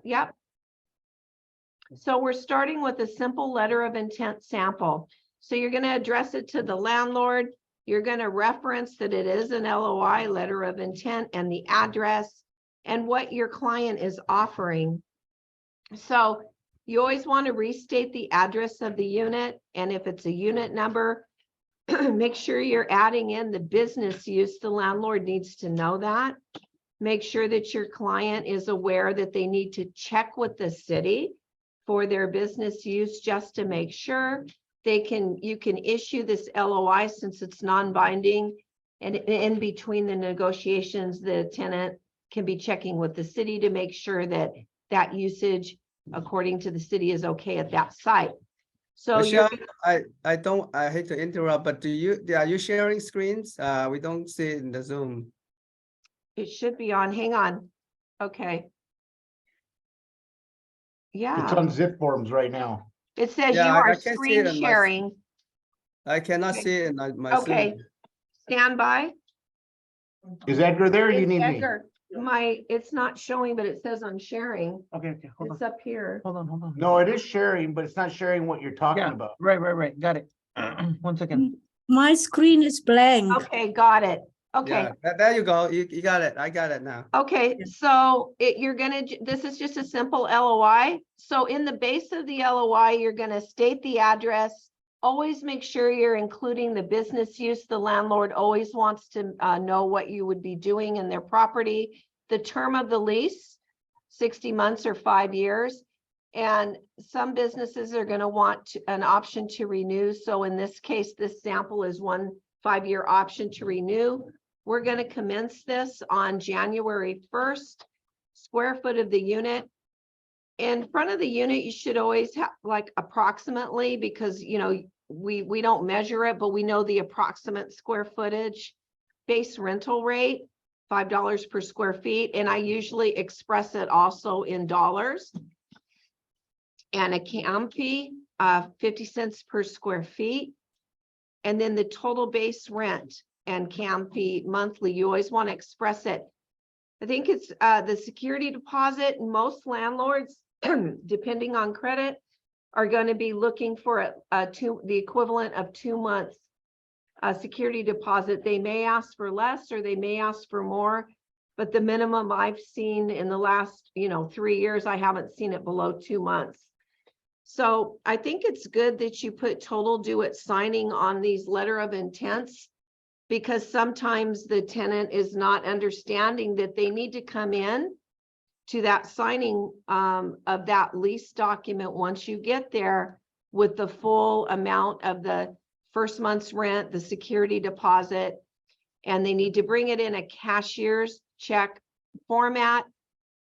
Yep. So we're starting with a simple letter of intent sample. So you're going to address it to the landlord. You're going to reference that it is an LOI, letter of intent, and the address and what your client is offering. So you always want to restate the address of the unit. And if it's a unit number, make sure you're adding in the business use. The landlord needs to know that. Make sure that your client is aware that they need to check with the city for their business use, just to make sure you can issue this LOI since it's non-binding. And in between the negotiations, the tenant can be checking with the city to make sure that that usage according to the city is okay at that site. So Michelle, I hate to interrupt, but are you sharing screens? We don't see it in the Zoom. it should be on. Hang on. Okay. Yeah. It's on zip forms right now. It says Yeah, you I are can't see screen it on my- sharing. I cannot Okay. see it in my Okay. Zoom. Stand by. Is Edgar there? Or you It's need me? Edgar. It's not showing, but it says I'm sharing. Okay, hold It's on, up here. hold on. No, it is sharing, but it's not sharing what you're talking Yeah. about. Right, got it. 1 second. My screen is blank. Okay, got it. Okay. Yeah, there you go. You got it. I got it now. Okay, so this is just a simple LOI. So in the base of the LOI, you're gonna state the address. Always make sure you're including the business use. The landlord always wants to know what you would be doing in their property. The term of the lease, 60 months or 5 years. And some businesses are gonna want an option to renew. So in this case, this sample is 1 5-year option to renew. We're going to commence this on January 1st. Square foot of the unit. In front of the unit, you should always have like approximately, because we don't measure it, but we know the approximate square footage. Base rental rate, $5 per square feet. And I usually express it also in dollars. And a CAM fee, 50 cents per square feet. And then the total base rent and CAM fee monthly, you always want to express it. I think it's the security deposit. Most landlords, depending on credit, are going to be looking for the equivalent of 2 months security deposit. They may ask for less or they may ask for more, but the minimum I've seen in the last 3 years, I haven't seen it below 2 months. So I think it's good that you put total due at signing on these letter of intents, because sometimes the tenant is not understanding that they need to come in to that signing of that lease document once you get there with the full amount of the first month's rent, the security deposit, and they need to bring it in a cashier's check format.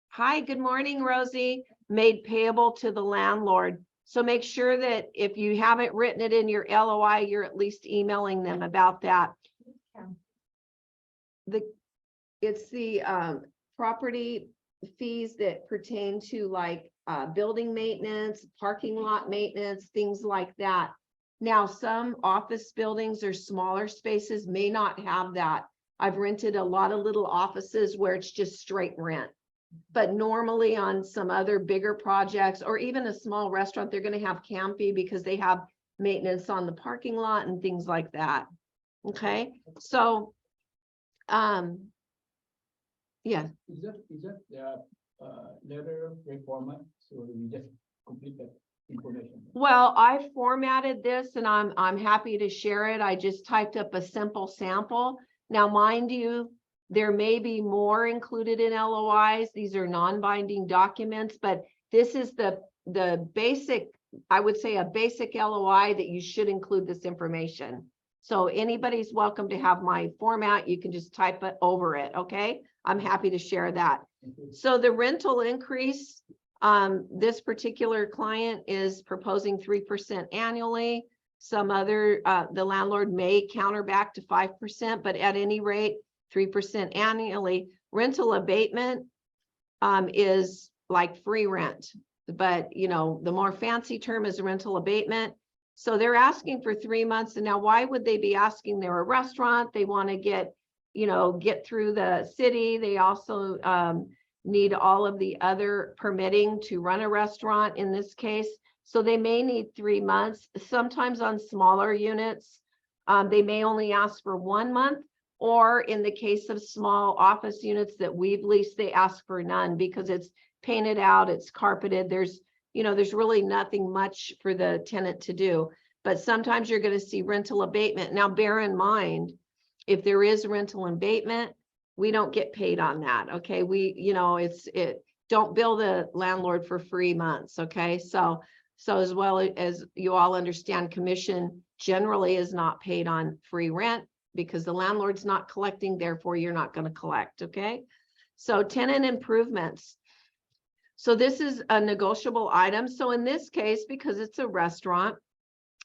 Hi, good morning, Rosie. Made payable to the landlord. So make sure that if you haven't written it in your LOI, you're at least emailing them about that. It's the property fees that pertain to like building maintenance, parking lot maintenance, things like that. Now, some office buildings or smaller spaces may not have that. I've rented a lot of little offices where it's just straight rent. But normally on some other bigger projects or even a small restaurant, they're going to have CAM fee because they have maintenance on the parking lot and things like that. Okay, so yeah. Is that letter format? So we just complete that information. Well, I formatted this and I'm happy to share it. I just typed up a simple sample. Now, mind you, there may be more included in LOIs. These are non-binding documents, but this is the basic, I would say a basic LOI that you should include this information. So anybody's welcome to have my format. You can just type it over it. Okay. I'm happy to share that. So the rental increase, this particular client is proposing 3% annually. Some other, the landlord may counter back to 5%, but at any rate, 3% annually. Rental abatement is like free rent, but the more fancy term is rental abatement. So they're asking for 3 months. And now why would they be asking? They're a restaurant. They want to get through the city. They also need all of the other permitting to run a restaurant in this case. So they may need 3 months. Sometimes on smaller units, they may only ask for 1 month, or in the case of small office units that we've leased, they ask for none because it's painted out, it's carpeted. There's really nothing much for the tenant to do. But sometimes you're going to see rental abatement. Now, bear in mind, if there is rental abatement, we don't get paid on that. Okay. Don't bill the landlord for free months. Okay. So as well as you all understand, commission generally is not paid on free rent because the landlord's not collecting, therefore you're not going to collect. Okay. So tenant improvements. So this is a negotiable item. So in this case, because it's a restaurant,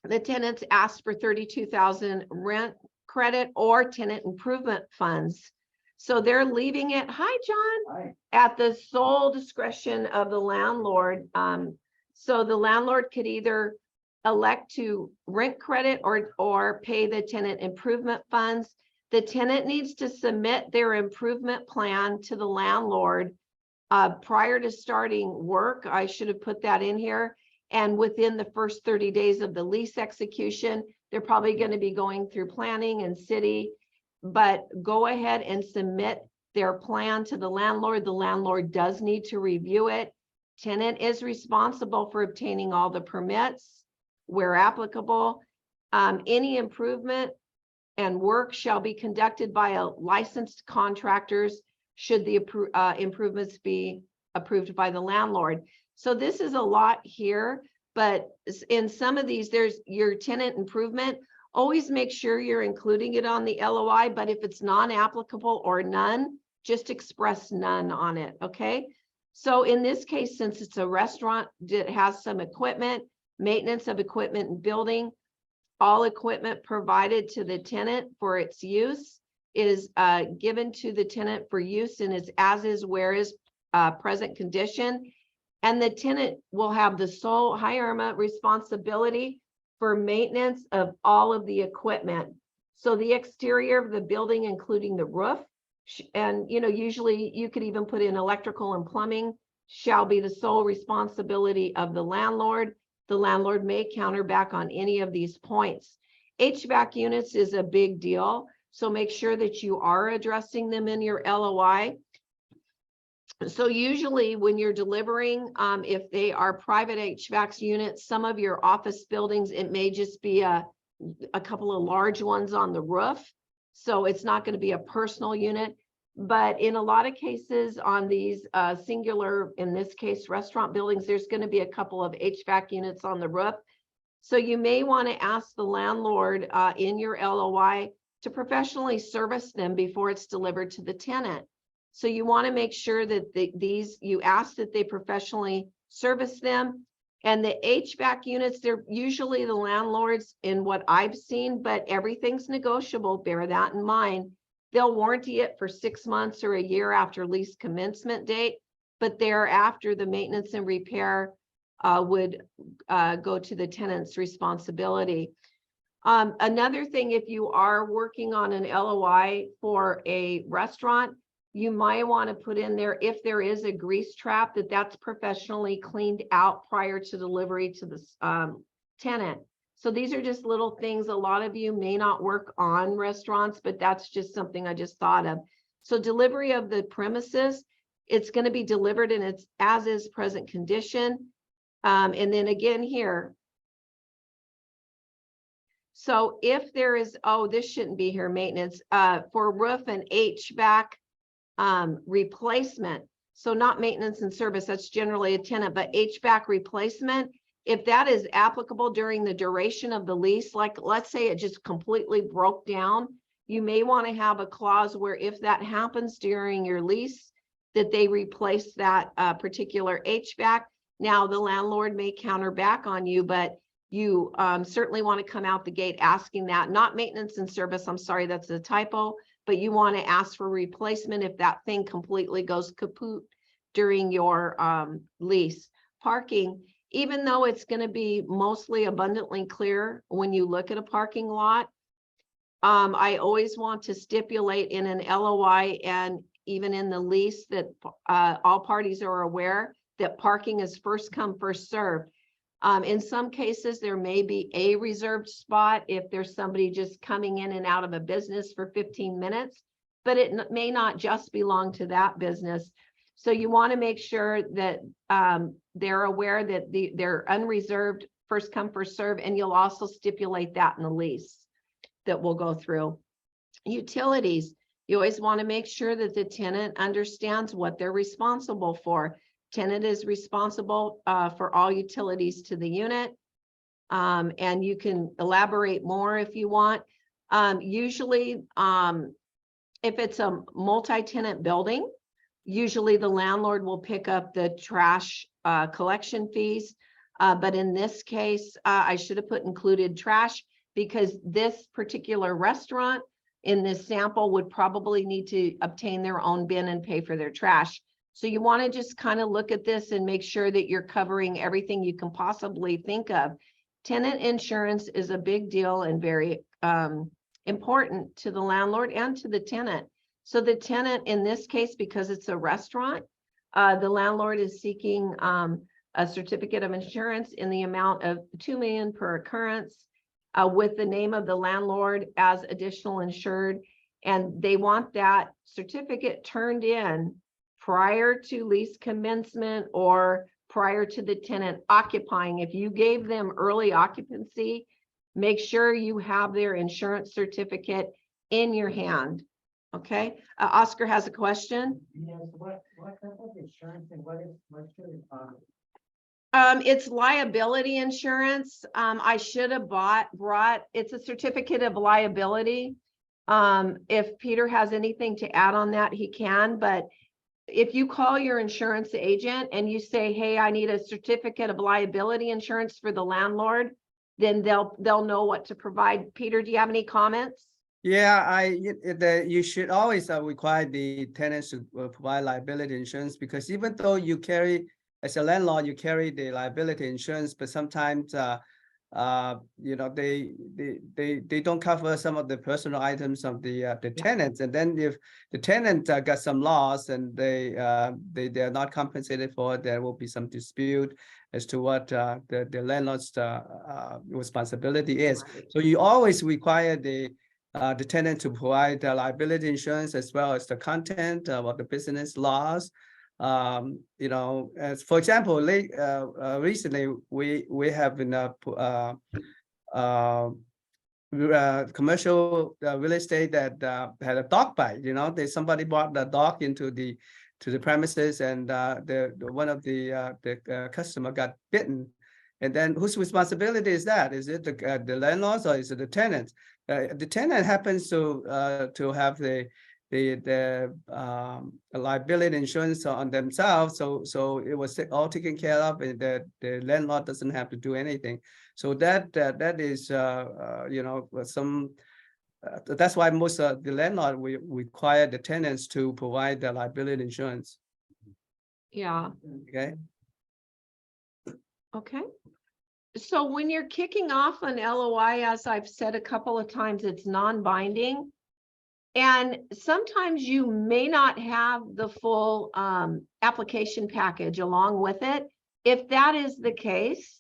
the tenants asked for 32,000 rent credit or tenant improvement funds. So they're leaving it, hi, John, at the sole discretion of the landlord. So the landlord could either elect to rent credit or pay the tenant improvement funds. The tenant needs to submit their improvement plan to the landlord prior to starting work. I should have put that in here. And within the first 30 days of the lease execution, they're probably going to be going through planning and city, but go ahead and submit their plan to the landlord. The landlord does need to review it. Tenant is responsible for obtaining all the permits where applicable. Any improvement and work shall be conducted by a licensed contractors should the improvements be approved by the landlord. So this is a lot here, but in some of these, there's your tenant improvement. Always make sure you're including it on the LOI, but if it's non-applicable or none, just express none on it, okay? So in this case, since it's a restaurant that has some equipment, maintenance of equipment and building, all equipment provided to the tenant for its use is given to the tenant for use and is as is, where is present condition. And the tenant will have the sole responsibility for maintenance of all of the equipment. So the exterior of the building, including the roof, and usually you could even put in electrical and plumbing, shall be the sole responsibility of the landlord. The landlord may counter back on any of these points. HVAC units is a big deal, so make sure that you are addressing them in your LOI. So usually when you're delivering, if they are private HVAC units, some of your office buildings, it may just be a couple of large ones on the roof. So it's not going to be a personal unit. But in a lot of cases on these singular, in this case, restaurant buildings, there's going to be a couple of HVAC units on the roof. So you may want to ask the landlord in your LOI to professionally service them before it's delivered to the tenant. So you want to make sure that you ask that they professionally service them. And the HVAC units, they're usually the landlords in what I've seen, but everything's negotiable. Bear that in mind. They'll warranty it for 6 months or a year after lease commencement date, but thereafter the maintenance and repair would go to the tenant's responsibility. Another thing, if you are working on an LOI for a restaurant, you might want to put in there, if there is a grease trap, that's professionally cleaned out prior to delivery to the tenant. So these are just little things. A lot of you may not work on restaurants, but that's just something I just thought of. So delivery of the premises, it's going to be delivered in its as is present condition. And then again here. So if there is, this shouldn't be here, maintenance for roof and HVAC replacement. So not maintenance and service, that's generally a tenant, but HVAC replacement, if that is applicable during the duration of the lease, like let's say it just completely broke down, you may want to have a clause where if that happens during your lease, that they replace that particular HVAC. Now the landlord may counter back on you, but you certainly want to come out the gate asking that, not maintenance and service, I'm sorry, that's a typo, but you want to ask for replacement if that thing completely goes kaput during your lease. Parking, even though it's going to be mostly abundantly clear when you look at a parking lot, I always want to stipulate in an LOI and even in the lease, that all parties are aware that parking is first come, first served. In some cases, there may be a reserved spot if there's somebody just coming in and out of a business for 15 minutes, but it may not just belong to that business. So you want to make sure that they're aware that they're unreserved, first come, first serve, and you'll also stipulate that in the lease that we'll go through. Utilities, you always want to make sure that the tenant understands what they're responsible for. Tenant is responsible for all utilities to the unit. And you can elaborate more if you want. Usually, if it's a multi-tenant building, usually the landlord will pick up the trash collection fees. But in this case, I should have put included trash, because this particular restaurant in this sample would probably need to obtain their own bin and pay for their trash. So you want to just kind of look at this and make sure that you're covering everything you can possibly think of. Tenant insurance is a big deal and very important to the landlord and to the tenant. So the tenant in this case, because it's a restaurant, the landlord is seeking a certificate of insurance in the amount of $2 million per occurrence, with the name of the landlord as additional insured. And they want that certificate turned in prior to lease commencement or prior to the tenant occupying. If you gave them early occupancy, make sure you have their insurance certificate in your hand. Okay, Oscar has a question. Yes, what type of insurance and what should it cover? It's liability insurance. I should have brought, it's a certificate of liability. If Peter has anything to add on that, he can, but if you call your insurance agent and you say, hey, I need a certificate of liability insurance for the landlord, then they'll know what to provide. Peter, do you have any comments? Yeah, you should always require the tenants to provide liability insurance, because even though you carry, as a landlord, you carry the liability insurance, but sometimes you know, they don't cover some of the personal items of the tenants, and then if the tenant got some loss and they are not compensated for, there will be some dispute as to what the landlord's responsibility is. So you always require the tenant to provide the liability insurance as well as the content of the business laws. You know, as for example, recently we have been commercial real estate that had a dog bite. You know, somebody brought the dog into the premises, and one of the customer got bitten. And then whose responsibility is that? Is it the landlords or is it the tenant? The tenant happens to have the liability insurance on themselves, so it was all taken care of, and the landlord doesn't have to do anything. So that is you know, some that's why most of the landlord we require the tenants to provide the liability insurance. Yeah. Okay. So when you're kicking off an LOI, as I've said a couple of times, it's non-binding. And sometimes you may not have the full application package along with it. If that is the case,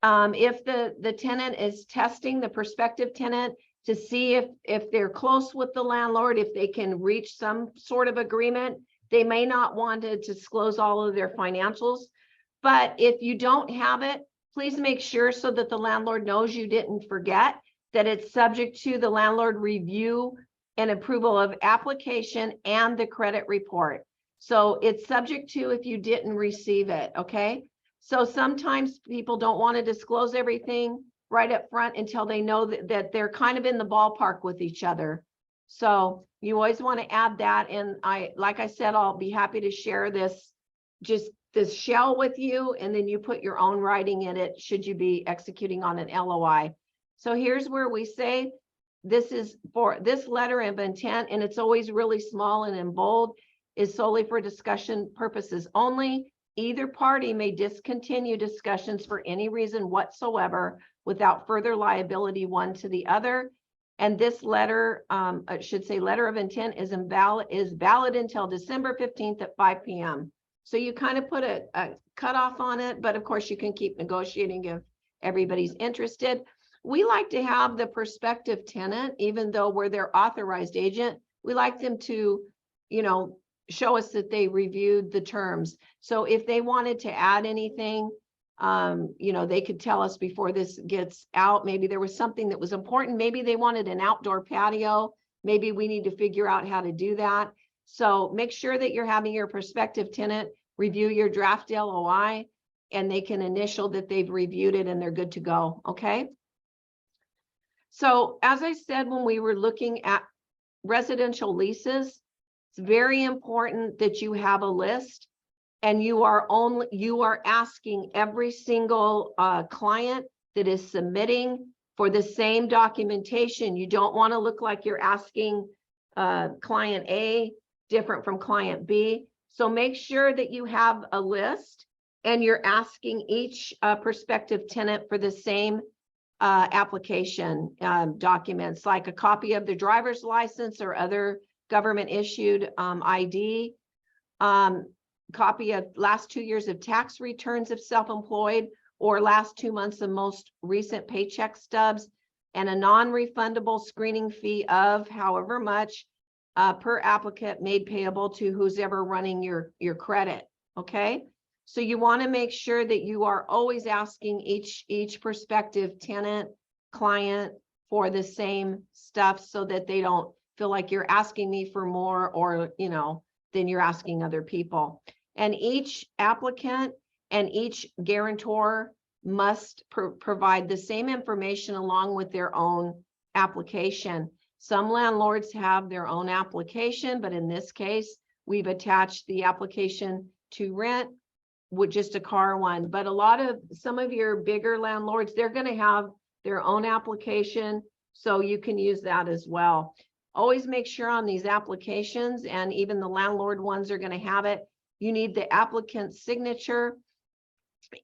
if the tenant is testing, the prospective tenant, to see if they're close with the landlord, if they can reach some sort of agreement, they may not want to disclose all of their financials. But if you don't have it, please make sure so that the landlord knows you didn't forget, that it's subject to the landlord review and approval of application and the credit report. So it's subject to if you didn't receive it, okay? So sometimes people don't want to disclose everything right up front until they know that they're kind of in the ballpark with each other. So you always want to add that. And like I said, I'll be happy to share this shell with you, and then you put your own writing in it should you be executing on an LOI. So here's where we say, this is for this letter of intent, and it's always really small and in bold, is solely for discussion purposes only. Either party may discontinue discussions for any reason whatsoever without further liability one to the other. And this letter, it should say letter of intent is valid until December 15th at 5 p.m. So you kind of put a cutoff on it, but of course you can keep negotiating if everybody's interested. We like to have the prospective tenant, even though we're their authorized agent, we like them to, you know, show us that they reviewed the terms. So if they wanted to add anything, you know, they could tell us before this gets out. Maybe there was something that was important. Maybe they wanted an outdoor patio. Maybe we need to figure out how to do that. So make sure that you're having your prospective tenant review your draft LOI, and they can initial that they've reviewed it and they're good to go. Okay. So as I said, when we were looking at residential leases, it's very important that you have a list, and you are asking every single client that is submitting for the same documentation. You don't want to look like you're asking client A different from client B. So make sure that you have a list and you're asking each prospective tenant for the same application documents, like a copy of their driver's license or other government issued ID, copy of last 2 years of tax returns if self-employed, or last 2 months of most recent paycheck stubs, and a non-refundable screening fee of however much per applicant made payable to who's ever running your credit. Okay. So you want to make sure that you are always asking each prospective tenant client for the same stuff, so that they don't feel like you're asking me for more, or, you know, then you're asking other people. And each applicant and each guarantor must provide the same information along with their own application. Some landlords have their own application, but in this case, we've attached the application to rent with just a car one. But some of your bigger landlords, they're going to have their own application, so you can use that as well. Always make sure on these applications, and even the landlord ones are going to have it, you need the applicant's signature,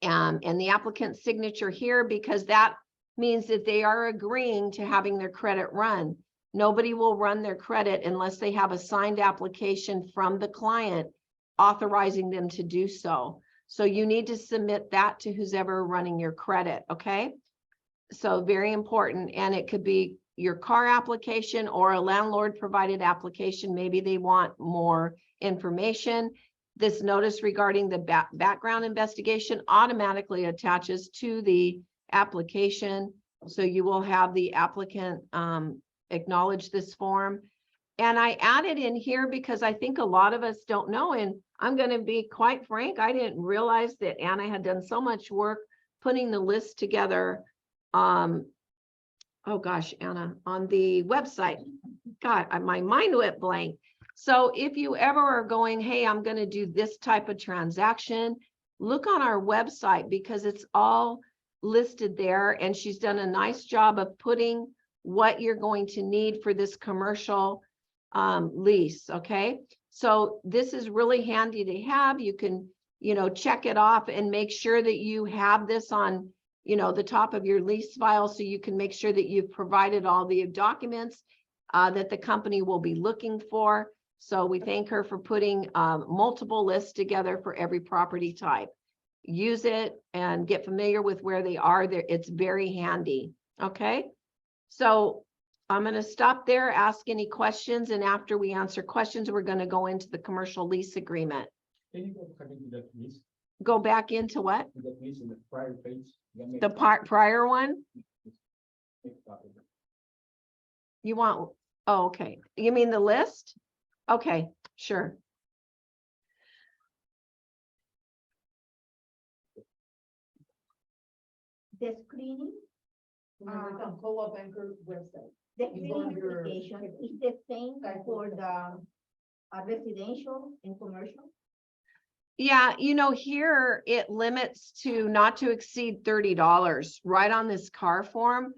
and the applicant's signature here, because that means that they are agreeing to having their credit run. Nobody will run their credit unless they have a signed application from the client authorizing them to do so. So you need to submit that to who's ever running your credit. Okay. So very important. And it could be your car application or a landlord provided application. Maybe they want more information. This notice regarding the background investigation automatically attaches to the application. So you will have the applicant acknowledge this form. And I added in here because I think a lot of us don't know, and I'm going to be quite frank, I didn't realize that Anna had done so much work putting the list together. Oh gosh, Anna, on the website. God, my mind went blank. So if you ever are going, hey, I'm going to do this type of transaction, look on our website, because it's all listed there, and she's done a nice job of putting what you're going to need for this commercial lease. Okay. So this is really handy to have. You can, you know, check it off and make sure that you have this on, you know, the top of your lease file, so you can make sure that you've provided all the documents that the company will be looking for. So we thank her for putting multiple lists together for every property type. Use it and get familiar with where they are there. It's very handy. Okay. So I'm going to stop there, ask any questions, and after we answer questions, we're going to go into the commercial lease agreement. Can you go back into that list? Go back into what? That list in the prior page? The prior one? You want, oh, okay. You mean the list? Okay, sure. The screening, On Co-op Anchor website. the You screening go under- application is the same for the residential and commercial? Yeah, you know, here it limits to not to exceed $30 right on this car form.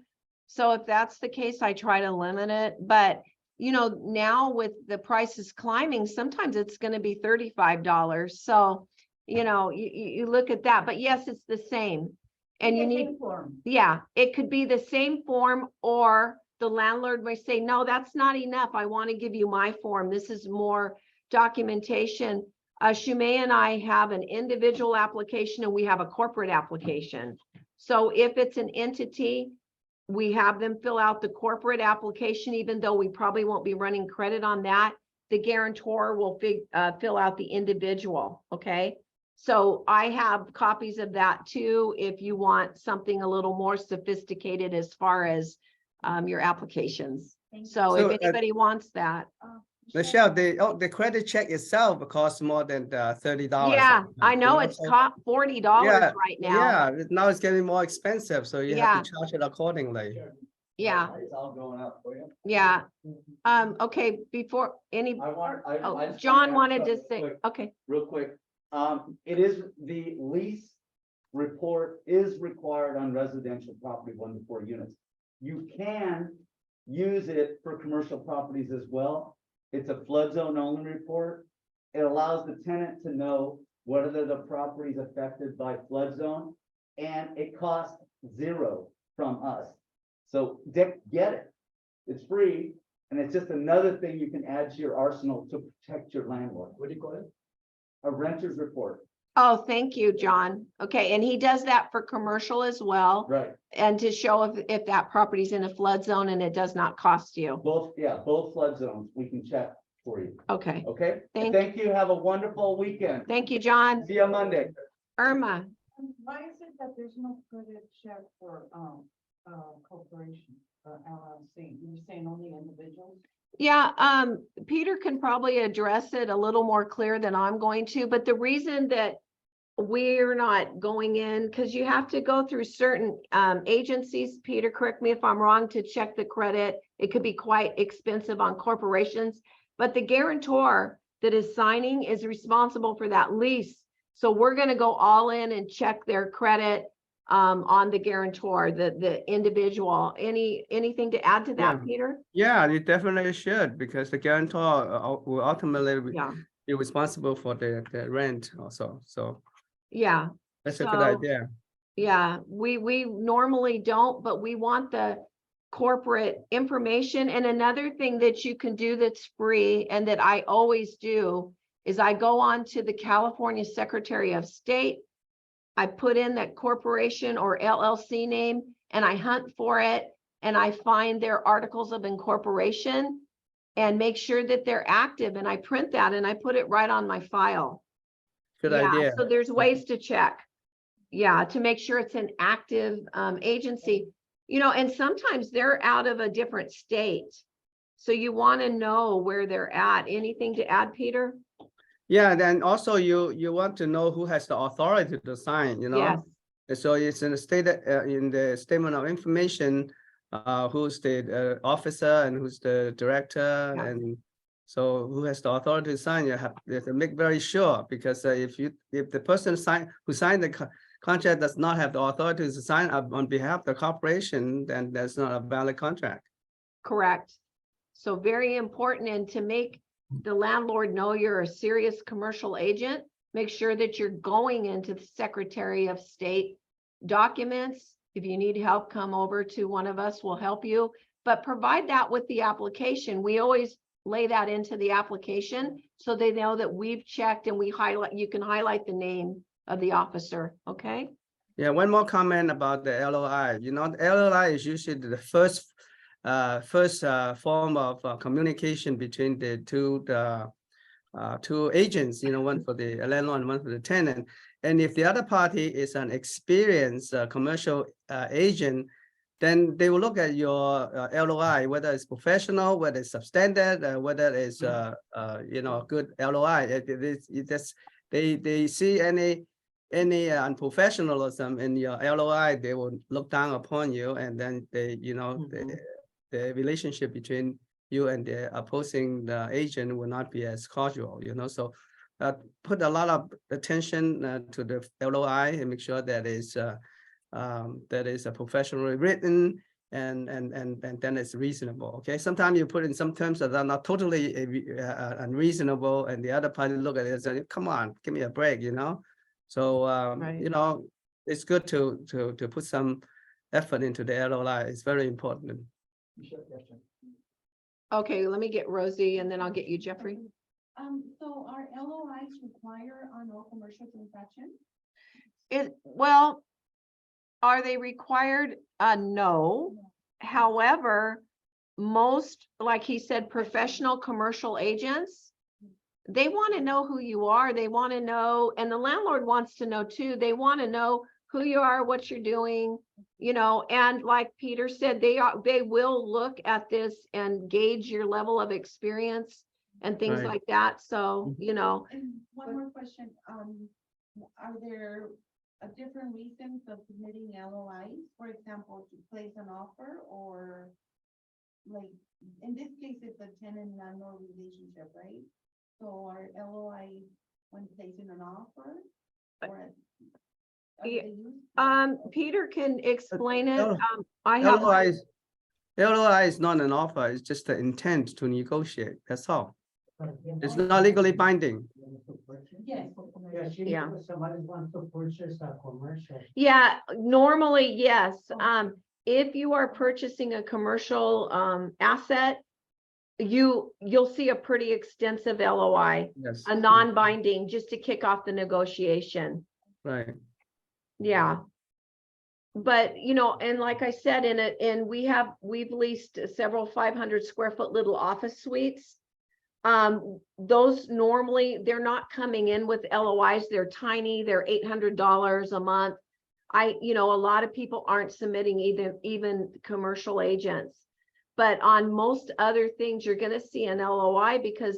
So if that's the case, I try to limit it. But, you know, now with the prices climbing, sometimes it's going to be $35. So, you know, you look at that. But yes, it's the same. And you The need, same form. yeah, it could be the same form, or the landlord may say, no, that's not enough. I want to give you my form. This is more documentation. Shumay and I have an individual application and we have a corporate application. So if it's an entity, we have them fill out the corporate application, even though we probably won't be running credit on that. The guarantor will fill out the individual, okay? So I have copies of that too, if you want something a little more sophisticated as far as your applications. Thank you. So So, if anybody wants that, Michelle, the credit check itself costs more than $30. yeah, I know it's So- $40 Yeah, right now. Yeah, now it's getting more expensive, so you have Yeah. to charge it accordingly. Yeah, It's all going up for you. yeah. Okay, before any, oh, John wanted to say, okay, Real quick, it is, the lease report is required on residential property 1 to 4 units. You can use it for commercial properties as well. It's a flood zone only report. It allows the tenant to know what are the properties affected by flood zone, and it costs $0 from us. So get it. It's free, and it's just another thing you can add to your arsenal to protect your landlord. What do you call it? A renter's report, oh, thank you, John. Okay, and he does that for commercial as well. right? And to show if that property's in a flood zone and it does not cost you. Both flood zones, we can check for you, Okay, okay? Thank- Thank you, have a wonderful weekend. thank you, John. See you on Monday. Irma, Why is it that there's no credit check for, corporation, LLC? You're saying only individuals? yeah, Peter can probably address it a little more clear than I'm going to, but the reason that we're not going in, because you have to go through certain agencies, Peter, correct me if I'm wrong, to check the credit. It could be quite expensive on corporations, but the guarantor that is signing is responsible for that lease. So we're going to go all in and check their credit on the guarantor, the individual. Anything to add to that, Yeah. Peter? Yeah, you definitely should, because the guarantor will ultimately Yeah, be responsible for the rent also, so yeah. that's a good So- idea. Yeah, we normally don't, but we want the corporate information. And another thing that you can do that's free and that I always do is I go on to the California Secretary of State. I put in that corporation or LLC name and I hunt for it and I find their articles of incorporation and make sure that they're active, and I print that and I put it right on my file. Good Yeah, idea. so there's ways to check. Yeah, to make sure it's an active agency, and sometimes they're out of a different state. So you want to know where they're at. Anything to add, Peter? Yeah, then also you want to know who has the authority to sign, Yes, And so it's in the in the statement of information, who's the officer and who's the director, Yeah. and so who has the authority to sign. You have to make very sure, because if the person who signed the contract does not have the authority to sign up on behalf of the corporation, then that's not a valid contract. correct. So very important, and to make the landlord know you're a serious commercial agent, make sure that you're going into the Secretary of State documents. If you need help, come over to one of us, we'll help you, but provide that with the application. We always lay that into the application so they know that we've checked, and you can highlight the name of the officer, okay? Yeah, one more comment about the LOI. The LOI is usually the first form of communication between the two agents, one for the landlord and one for the tenant. And if the other party is an experienced commercial agent, then they will look at your LOI, whether it's professional, whether it's substandard, whether it's a good LOI. They see any unprofessionalism in your LOI, they will look down upon you, and then the relationship between you and the opposing agent will not be as cordial. So put a lot of attention to the LOI and make sure that is professionally written, and then it's reasonable. Okay, sometimes you put in some terms that are not totally unreasonable, and the other party look at it and say, come on, give me a break, So Right. It's good to put some effort into the LOI. It's very important. Michelle, question. Okay, let me get Rosie and then I'll get you, Jeffrey. So are LOIs required on all commercial transactions? Well, are they required? No. However, most, like he said, professional commercial agents, they want to know who you are. They want to know, and the landlord wants to know too. They want to know who you are, what you're doing, you know, and like Peter said, they will look at this and gauge your level of experience and things Right. like that. So, you know, And one more question, are there different reasons of submitting LOIs? For example, to place an offer or like, in this case, it's a tenant landlord relationship, right? So are LOI when placing an offer or? are Yeah, they used- Peter can explain it. L- I have, LOI is not an offer, it's just the intent to negotiate, that's all. It's not legally binding. Yes. Yeah. Somebody wants to purchase a commercial. yeah, normally, yes. If you are purchasing a commercial, asset, you'll see a pretty extensive LOI, Yes. a non-binding, just to kick off the negotiation. Right. Yeah. But, you know, and like I said, we've leased several 500 square foot little office suites. Those normally, they're not coming in with LOIs. They're tiny. They're $800 a month. You know, a lot of people aren't submitting even commercial agents. But on most other things, you're going to see an LOI because,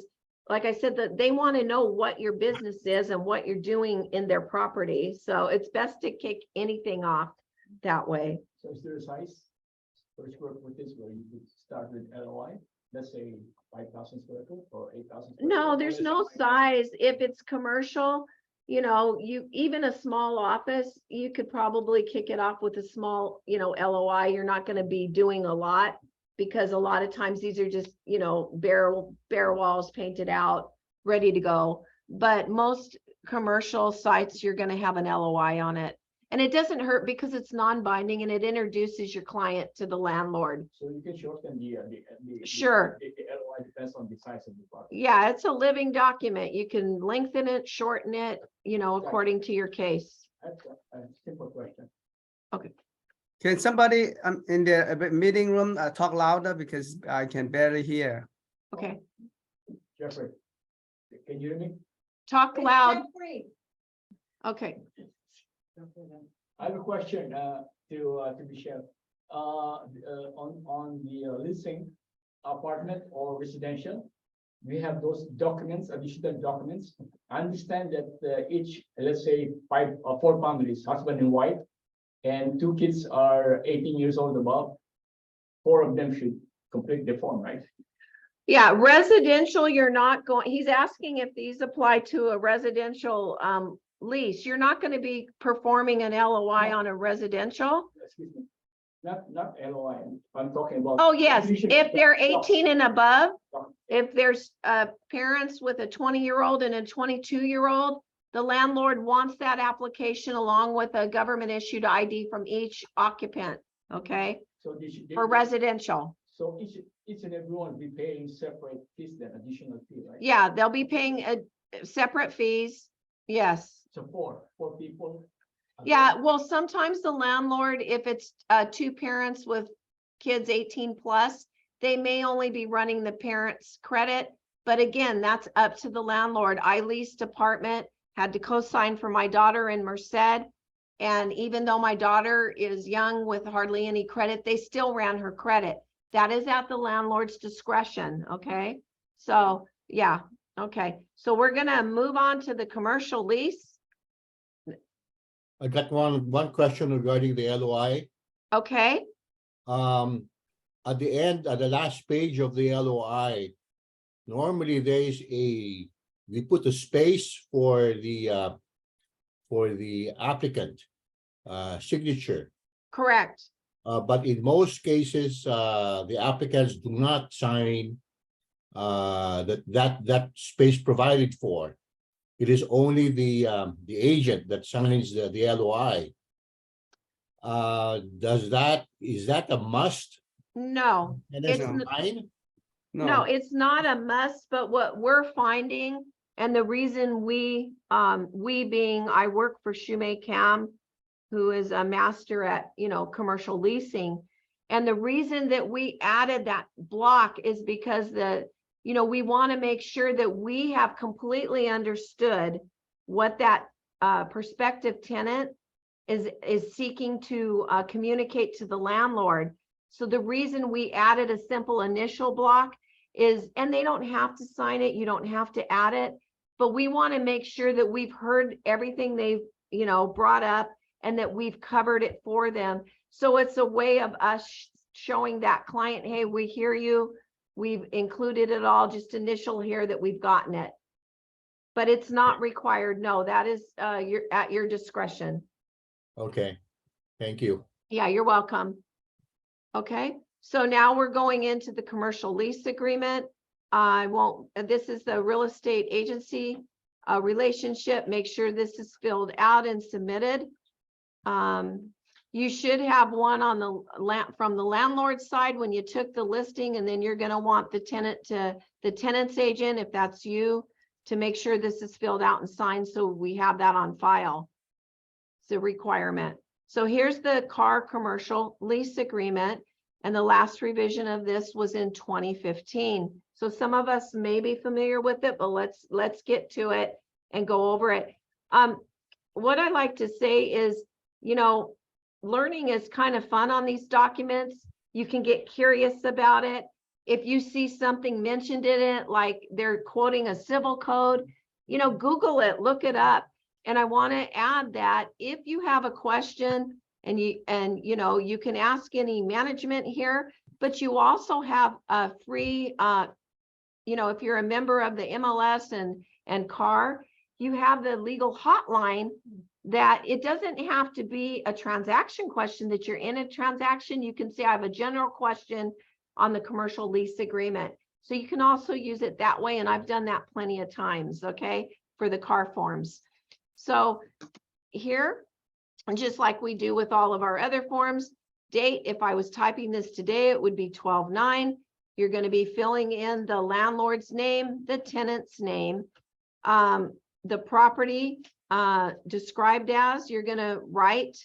like I said, that they want to know what your business is and what you're doing in their property. So it's best to kick anything off that way. So is there a size per square foot is where you could start with LOI? Let's say 5,000 square foot or 8,000? No, there's no size. If it's commercial, you know, even a small office, you could probably kick it off with a small, you know, LOI. You're not going to be doing a lot because a lot of times these are just, you know, bare walls painted out, ready to go. But most commercial sites, you're going to have an LOI on it. And it doesn't hurt because it's non-binding and it introduces your client to the landlord. So you can shorten the. Sure. The LOI depends on the size of the property. Yeah, it's a living document. You can lengthen it, shorten it, you know, according to your case. That's a simple question. Can somebody in the meeting room talk louder because I can barely hear? Okay, Jeffrey, can you hear me? talk loud. Okay, I have a question to Michelle. On the leasing apartment or residential, we have those documents, additional documents. I understand that each, let's say, 4 families, husband and wife, and 2 kids are 18 years old above. 4 of them should complete the form, right? yeah, residential, you're not going, he's asking if these apply to a residential lease. You're not going to be performing an LOI on a residential. Excuse me. Not LOI. I'm talking about. Oh, yes, if they're No. 18 and above, if there's parents with a 20-year-old and a 22-year-old, the landlord wants that application along with a government issued ID from each occupant, okay, So for residential. So each and everyone be paying separate fees, then additional fee, right? Yeah, they'll be paying separate fees. Yes. So four people. Yeah, well, sometimes the landlord, if it's 2 parents with kids 18 plus, they may only be running the parents' credit. But again, that's up to the landlord. I leased apartment, had to co-sign for my daughter in Merced. And even though my daughter is young with hardly any credit, they still ran her credit. That is at the landlord's discretion, okay? So, yeah, okay. So we're gonna move on to the commercial lease. I got one question regarding the LOI. Okay, At the end, at the last page of the LOI, normally we put a space for the applicant signature. correct. But in most cases, the applicants do not sign that space provided for. It is only the agent that signs the LOI. Is that a must No, And that's it's n- fine? no, it's not a must, but what we're finding, and the reason we being, I work for Shumay Cam, who is a master at, commercial leasing. And the reason that we added that block is because we want to make sure that we have completely understood what that prospective tenant is seeking to communicate to the landlord. So the reason we added a simple initial block is, and they don't have to sign it, you don't have to add it, but we want to make sure that we've heard everything they've, brought up, and that we've covered it for them. So it's a way of us showing that client, hey, we hear you. We've included it all, just initial here that we've gotten it. But it's not required. No, that is at your discretion. Okay, thank you. Yeah, you're welcome. Okay, so now we're going into the commercial lease agreement. This is the real estate agency relationship. Make sure this is filled out and submitted. You should have one on from the landlord side when you took the listing, and then you're going to want the tenant's agent, if that's you, to make sure this is filled out and signed, so we have that on file. It's a requirement. So here's the car commercial lease agreement, and the last revision of this was in 2015. So some of us may be familiar with it, but let's get to it and go over it. What I like to say is, learning is kind of fun on these documents. You can get curious about it. If you see something mentioned in it, like they're quoting a civil code, Google it, look it up. And I want to add that if you have a question, and you can ask any management here, but you also have a free, if you're a member of the MLS and CAR, you have the legal hotline, that it doesn't have to be a transaction question that you're in a transaction. You can say, I have a general question on the commercial lease agreement. So you can also use it that way. And I've done that plenty of times, okay, for the CAR forms. So here, and just like we do with all of our other forms, date, if I was typing this today, it would be 12/9. You're going to be filling in the landlord's name, the tenant's name, the property described as, you're going to write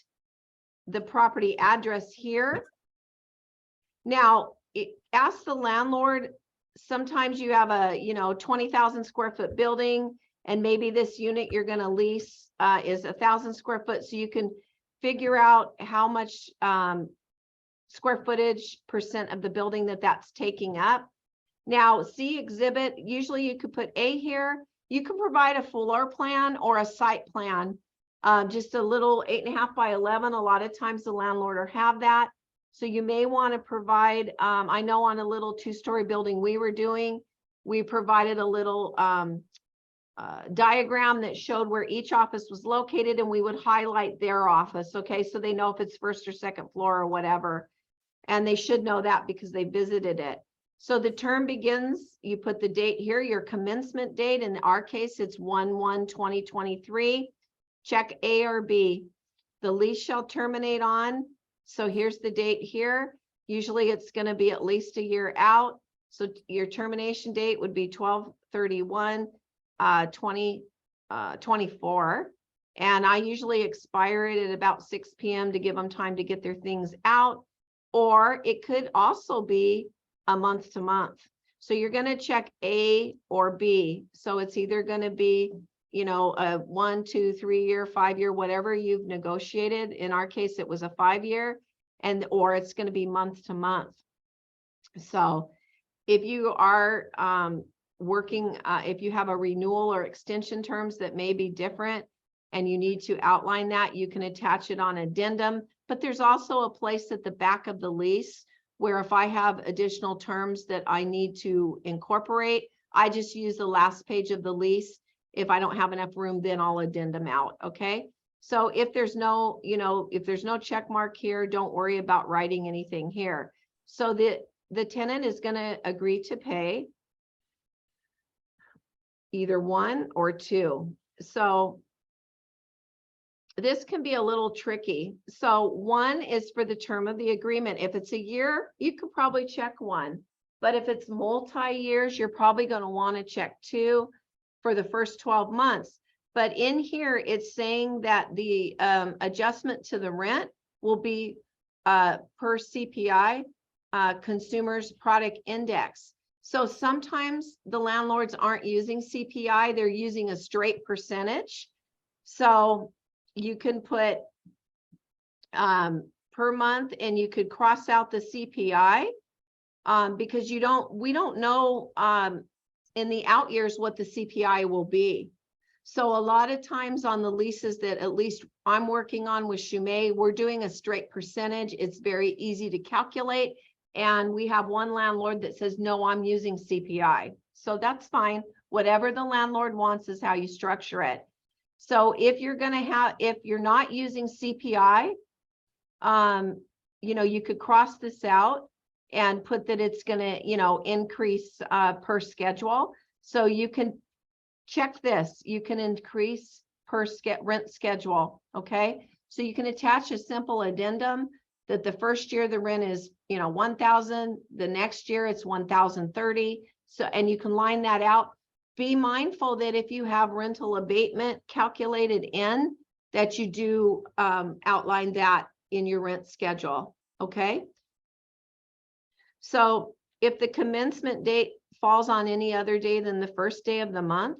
the property address here. Now, ask the landlord, sometimes you have a 20,000 square foot building, and maybe this unit you're going to lease is 1,000 square foot, so you can figure out how much square footage percent of the building that's taking up. Now, see exhibit, usually you could put A here. You can provide a floor plan or a site plan, just a little 8.5 by 11. A lot of times the landlord will have that. So you may want to provide, I know on a little 2-story building we were doing, we provided a little diagram that showed where each office was located, and we would highlight their office, okay, so they know if it's first or second floor or whatever, and they should know that because they visited it. So the term begins, you put the date here, your commencement date. In our case, it's 1/1/2023. Check A or B. The lease shall terminate on. So here's the date here. Usually it's going to be at least a year out. So your termination date would be 12/31/2024. And I usually expire it at about 6 p.m. to give them time to get their things out. Or it could also be a month to month. So you're going to check A or B. So it's either going to be, a 1, 2, 3 year, 5 year, whatever you've negotiated. In our case, it was a 5 year, or it's going to be month to month. So if you are working, if you have a renewal or extension terms that may be different, and you need to outline that, you can attach it on addendum. But there's also a place at the back of the lease where if I have additional terms that I need to incorporate, I just use the last page of the lease. If I don't have enough room, then I'll addendum out, okay? So if there's no, if there's no check mark here, don't worry about writing anything here. So the tenant is going to agree to pay either 1 or 2. So this can be a little tricky. So one is for the term of the agreement. If it's a year, you could probably check one. But if it's multi-years, you're probably going to want to check two for the first 12 months. But in here, it's saying that the adjustment to the rent will be per CPI, Consumers Product Index. So sometimes the landlords aren't using CPI, they're using a straight percentage. So you can put per month, and you could cross out the CPI because we don't know in the out years what the CPI will be. So a lot of times on the leases that at least I'm working on with Shumay, we're doing a straight percentage. It's very easy to calculate. And we have one landlord that says, no, I'm using CPI. So that's fine. Whatever the landlord wants is how you structure it. So if you're not using CPI, you could cross this out and put that it's gonna, increase per schedule. So you can check this, you can increase per rent schedule, okay? So you can attach a simple addendum that the first year the rent is, 1,000, the next year it's 1,030. So, and you can line that out. Be mindful that if you have rental abatement calculated in, that you do outline that in your rent schedule, okay? So if the commencement date falls on any other day than the first day of the month,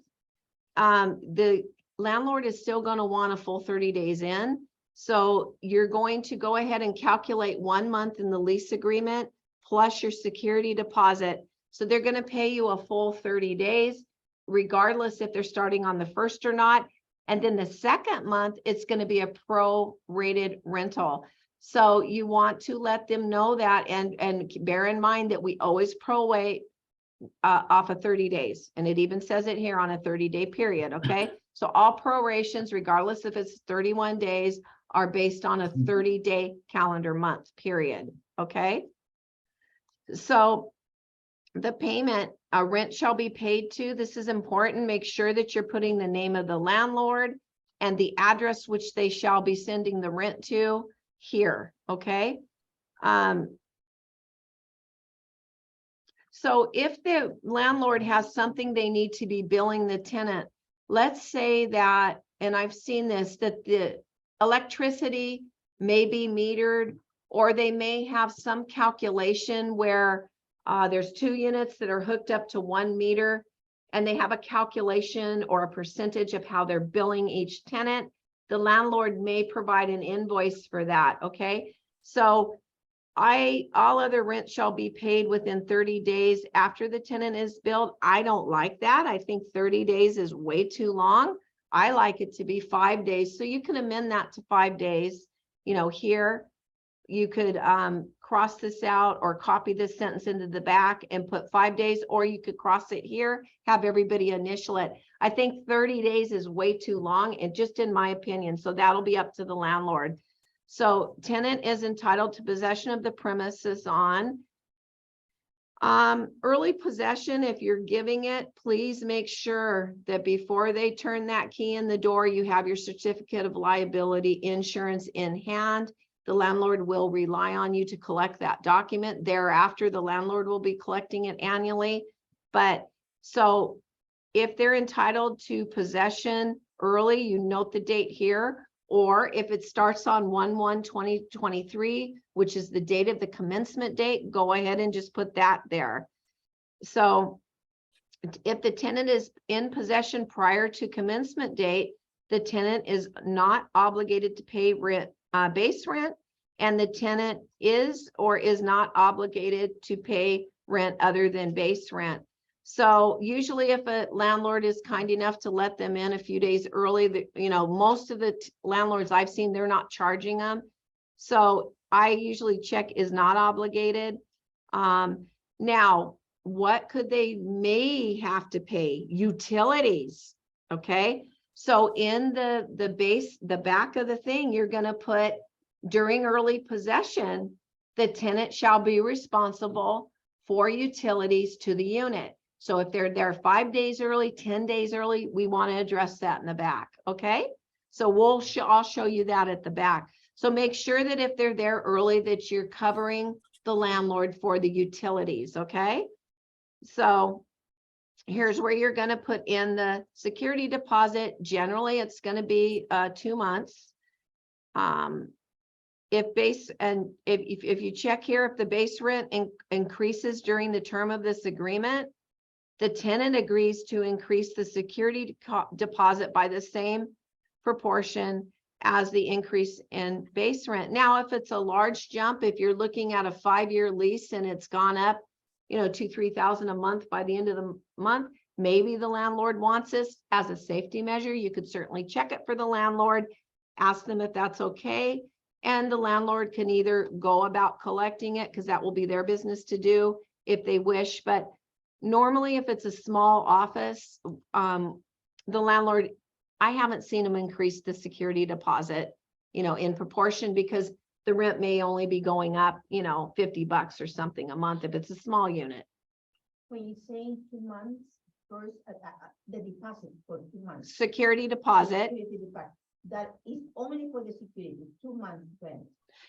the landlord is still going to want a full 30 days in. So you're going to go ahead and calculate 1 month in the lease agreement plus your security deposit. So they're going to pay you a full 30 days, regardless if they're starting on the first or not. And then the second month, it's going to be a pro-rated rental. So you want to let them know that, and bear in mind that we always prorate off of 30 days. And it even says it here on a 30-day period, okay? So all prorations, regardless if it's 31 days, are based on a 30-day calendar month period, okay? So the payment, rent shall be paid to, this is important. Make sure that you're putting the name of the landlord and the address which they shall be sending the rent to here, okay? So if the landlord has something they need to be billing the tenant, let's say that, and I've seen this, that the electricity may be metered, or they may have some calculation where there's 2 units that are hooked up to 1 meter, and they have a calculation or a percentage of how they're billing each tenant. The landlord may provide an invoice for that, okay? So all other rent shall be paid within 30 days after the tenant is billed. I don't like that. I think 30 days is way too long. I like it to be 5 days. So you can amend that to 5 days. Here you could cross this out or copy this sentence into the back and put 5 days, or you could cross it here, have everybody initial it. I think 30 days is way too long, and just in my opinion. So that'll be up to the landlord. So tenant is entitled to possession of the premises on early possession. If you're giving it, please make sure that before they turn that key in the door, you have your certificate of liability insurance in hand. The landlord will rely on you to collect that document. Thereafter, the landlord will be collecting it annually. But so if they're entitled to possession early, you note the date here. Or if it starts on 1/1/2023, which is the date of the commencement date, go ahead and just put that there. So if the tenant is in possession prior to commencement date, the tenant is not obligated to pay rent, base rent, and the tenant is or is not obligated to pay rent other than base rent. So usually if a landlord is kind enough to let them in a few days early, most of the landlords I've seen, they're not charging them. So I usually check is not obligated. Now, what could they may have to pay? Utilities, okay? So in the back of the thing, you're gonna put during early possession, the tenant shall be responsible for utilities to the unit. So if they're there 5 days early, 10 days early, we want to address that in the back, okay? So I'll show you that at the back. So make sure that if they're there early, that you're covering the landlord for the utilities, okay? So here's where you're gonna put in the security deposit. Generally, it's gonna be 2 months. If you check here, if the base rent increases during the term of this agreement, the tenant agrees to increase the security deposit by the same proportion as the increase in base rent. Now, if it's a large jump, if you're looking at a 5-year lease and it's gone up, you know, 2,000-3,000 a month by the end of the month, maybe the landlord wants this as a safety measure. You could certainly check it for the landlord, ask them if that's okay. And the landlord can either go about collecting it, because that will be their business to do if they wish. But normally, if it's a small office, the landlord, I haven't seen them increase the security deposit, you know, in proportion, because the rent may only be going up, you know, $50 or something a month if it's a small unit. When you say 2 months, first, the deposit for 2 months. Security deposit. Security deposit. That is only for the security, 2 months rent.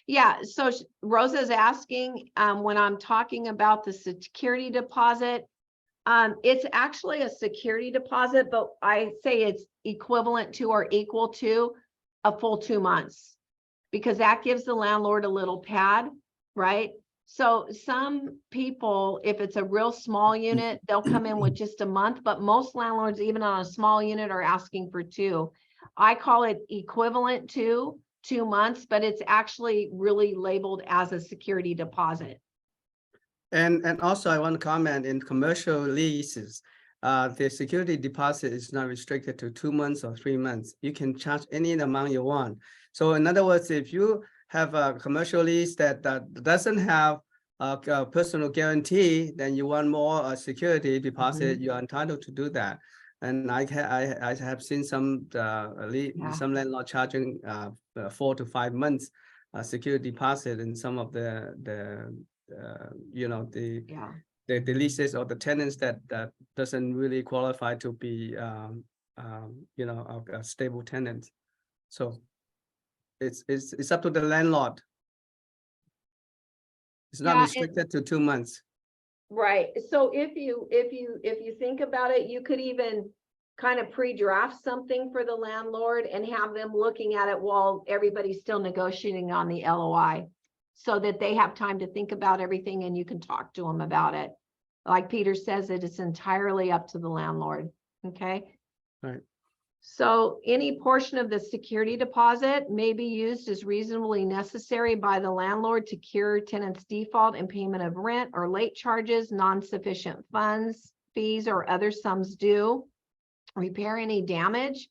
Yeah, so Rosa's asking, when I'm talking about the security deposit, it's actually a security deposit, but I say it's equivalent to or equal to a full 2 months, because that gives the landlord a little pad, right? So some people, if it's a real small unit, they'll come in with just a month, but most landlords, even on a small unit, are asking for 2. I call it equivalent to 2 months, but it's actually really labeled as a security deposit. And also I want to comment, in commercial leases, the security deposit is not restricted to 2 months or 3 months. You can charge any amount you want. So in other words, if you have a commercial lease that doesn't have a personal guarantee, then you want more security deposit, you're entitled to do that. And I have seen some some landlord charging 4 to 5 months security deposit in some of the you know, the leases or the tenants that doesn't really qualify to be you know, a stable tenant. So it's up to the landlord. It's not restricted to 2 months. Right. So if you think about it, you could even kind of pre-draft something for the landlord and have them looking at it while everybody's still negotiating on the LOI, so that they have time to think about everything and you can talk to them about it. Like Peter says, it is entirely up to the landlord. Okay. Right. So any portion of the security deposit may be used as reasonably necessary by the landlord to cure tenant's default in payment of rent or late charges, non-sufficient funds, fees, or other sums due, repair any damage,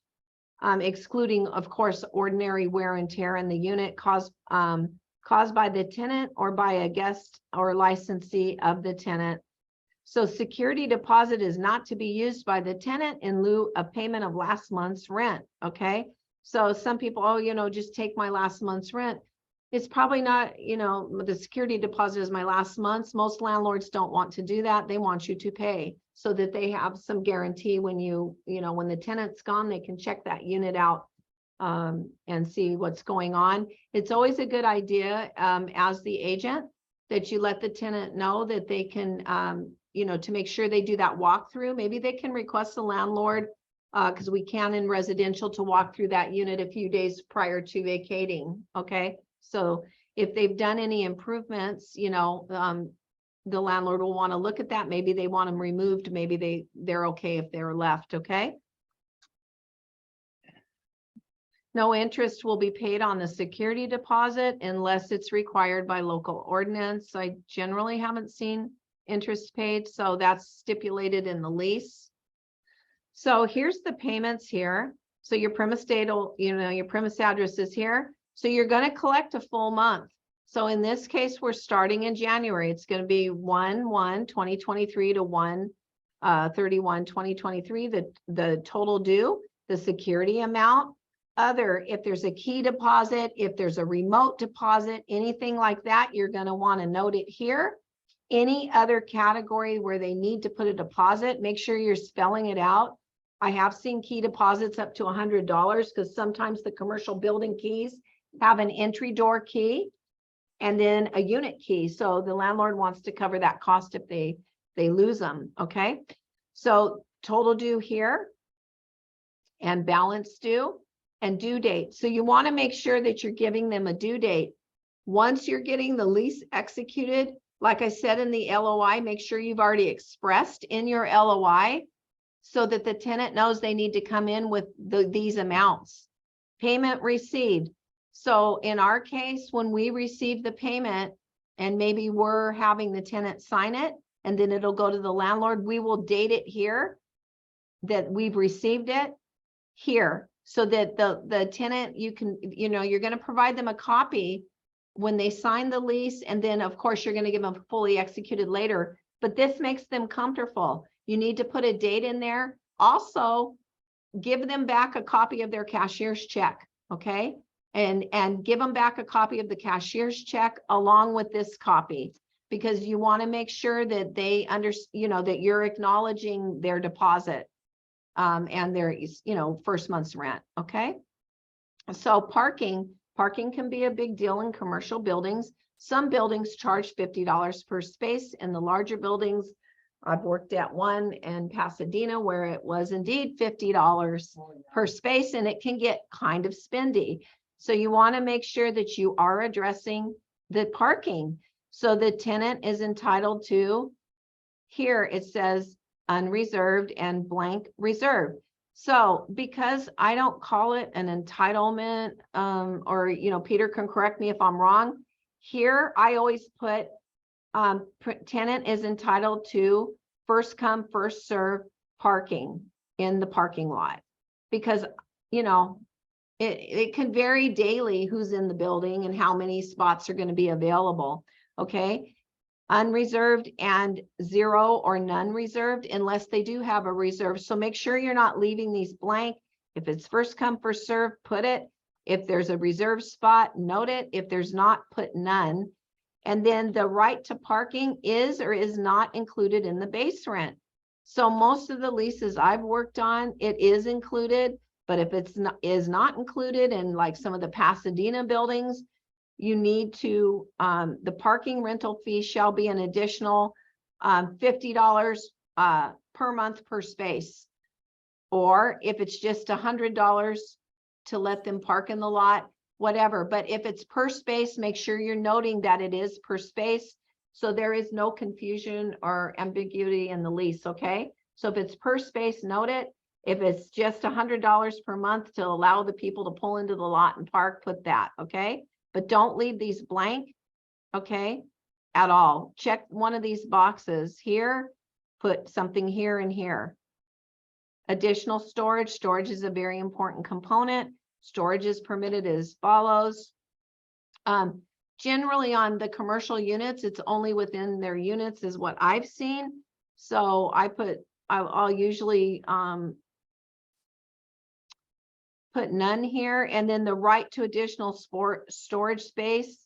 excluding, of course, ordinary wear and tear in the unit caused by the tenant or by a guest or licensee of the tenant. So security deposit is not to be used by the tenant in lieu of payment of last month's rent, okay? So some people, oh, you know, just take my last month's rent. It's probably not, you know, the security deposit is my last month's. Most landlords don't want to do that. They want you to pay so that they have some guarantee when you know, when the tenant's gone, they can check that unit out and see what's going on. It's always a good idea as the agent that you let the tenant know that they can, you know, to make sure they do that walkthrough. Maybe they can request the landlord, because we can in residential, to walk through that unit a few days prior to vacating. Okay. So if they've done any improvements, you know, the landlord will want to look at that. Maybe they want them removed. Maybe they're okay if they're left. Okay. No interest will be paid on the security deposit unless it's required by local ordinance. I generally haven't seen interest paid, so that's stipulated in the lease. So here's the payments here. So your premise date, you know, your premise address is here. So you're going to collect a full month. So in this case, we're starting in January. It's going to be 1/1/2023 to 1/31/2023. The total due, the security amount, other, if there's a key deposit, if there's a remote deposit, anything like that, you're going to want to note it here. Any other category where they need to put a deposit, make sure you're spelling it out I have seen key deposits up to $100 because sometimes the commercial building keys have an entry door key and then a unit key. So the landlord wants to cover that cost if they lose them, okay? So total due here and balance due and due date. So you want to make sure that you're giving them a due date. Once you're getting the lease executed, like I said in the LOI, make sure you've already expressed in your LOI so that the tenant knows they need to come in with these amounts. Payment received. So in our case, when we receive the payment and maybe we're having the tenant sign it and then it'll go to the landlord, we will date it here that we've received it here so that the tenant, you're going to provide them a copy when they sign the lease. And then of course you're going to give them fully executed later, but this makes them comfortable. You need to put a date in there. Also give them back a copy of their cashier's check. Okay. And give them back a copy of the cashier's check along with this copy, because you want to make sure that they that you're acknowledging their deposit and their, first month's rent. Okay. So parking can be a big deal in commercial buildings. Some buildings charge $50 per space. In the larger buildings, I've worked at one in Pasadena where it was indeed $50 per space, and it can get kind of spendy. So you want to make sure that you are addressing the parking. So the tenant is entitled to, here it says unreserved and blank reserved. So because I don't call it an entitlement, or, Peter can correct me if I'm wrong. Here, I always put tenant is entitled to first come, first serve parking in the parking lot, because, it can vary daily who's in the building and how many spots are going to be available. Okay. Unreserved and zero or none reserved unless they do have a reserve. So make sure you're not leaving these blank. If it's first come, first serve, put it. If there's a reserved spot, note it. If there's not, put none. And then the right to parking is or is not included in the base rent. So most of the leases I've worked on, it is included, but if it's not included in like some of the Pasadena buildings, you need to, the parking rental fee shall be an additional $50 per month per space. Or if it's just $100 to let them park in the lot, whatever. But if it's per space, make sure you're noting that it is per space, so there is no confusion or ambiguity in the lease, okay? So if it's per space, note it. If it's just $100 per month to allow the people to pull into the lot and park, put that, okay? But don't leave these blank, okay, at all. Check one of these boxes here, put something here and here. Additional storage. Storage is a very important component. Storage is permitted as follows. Generally on the commercial units, it's only within their units is what I've seen. So I'll usually put none here, and then the right to additional storage space.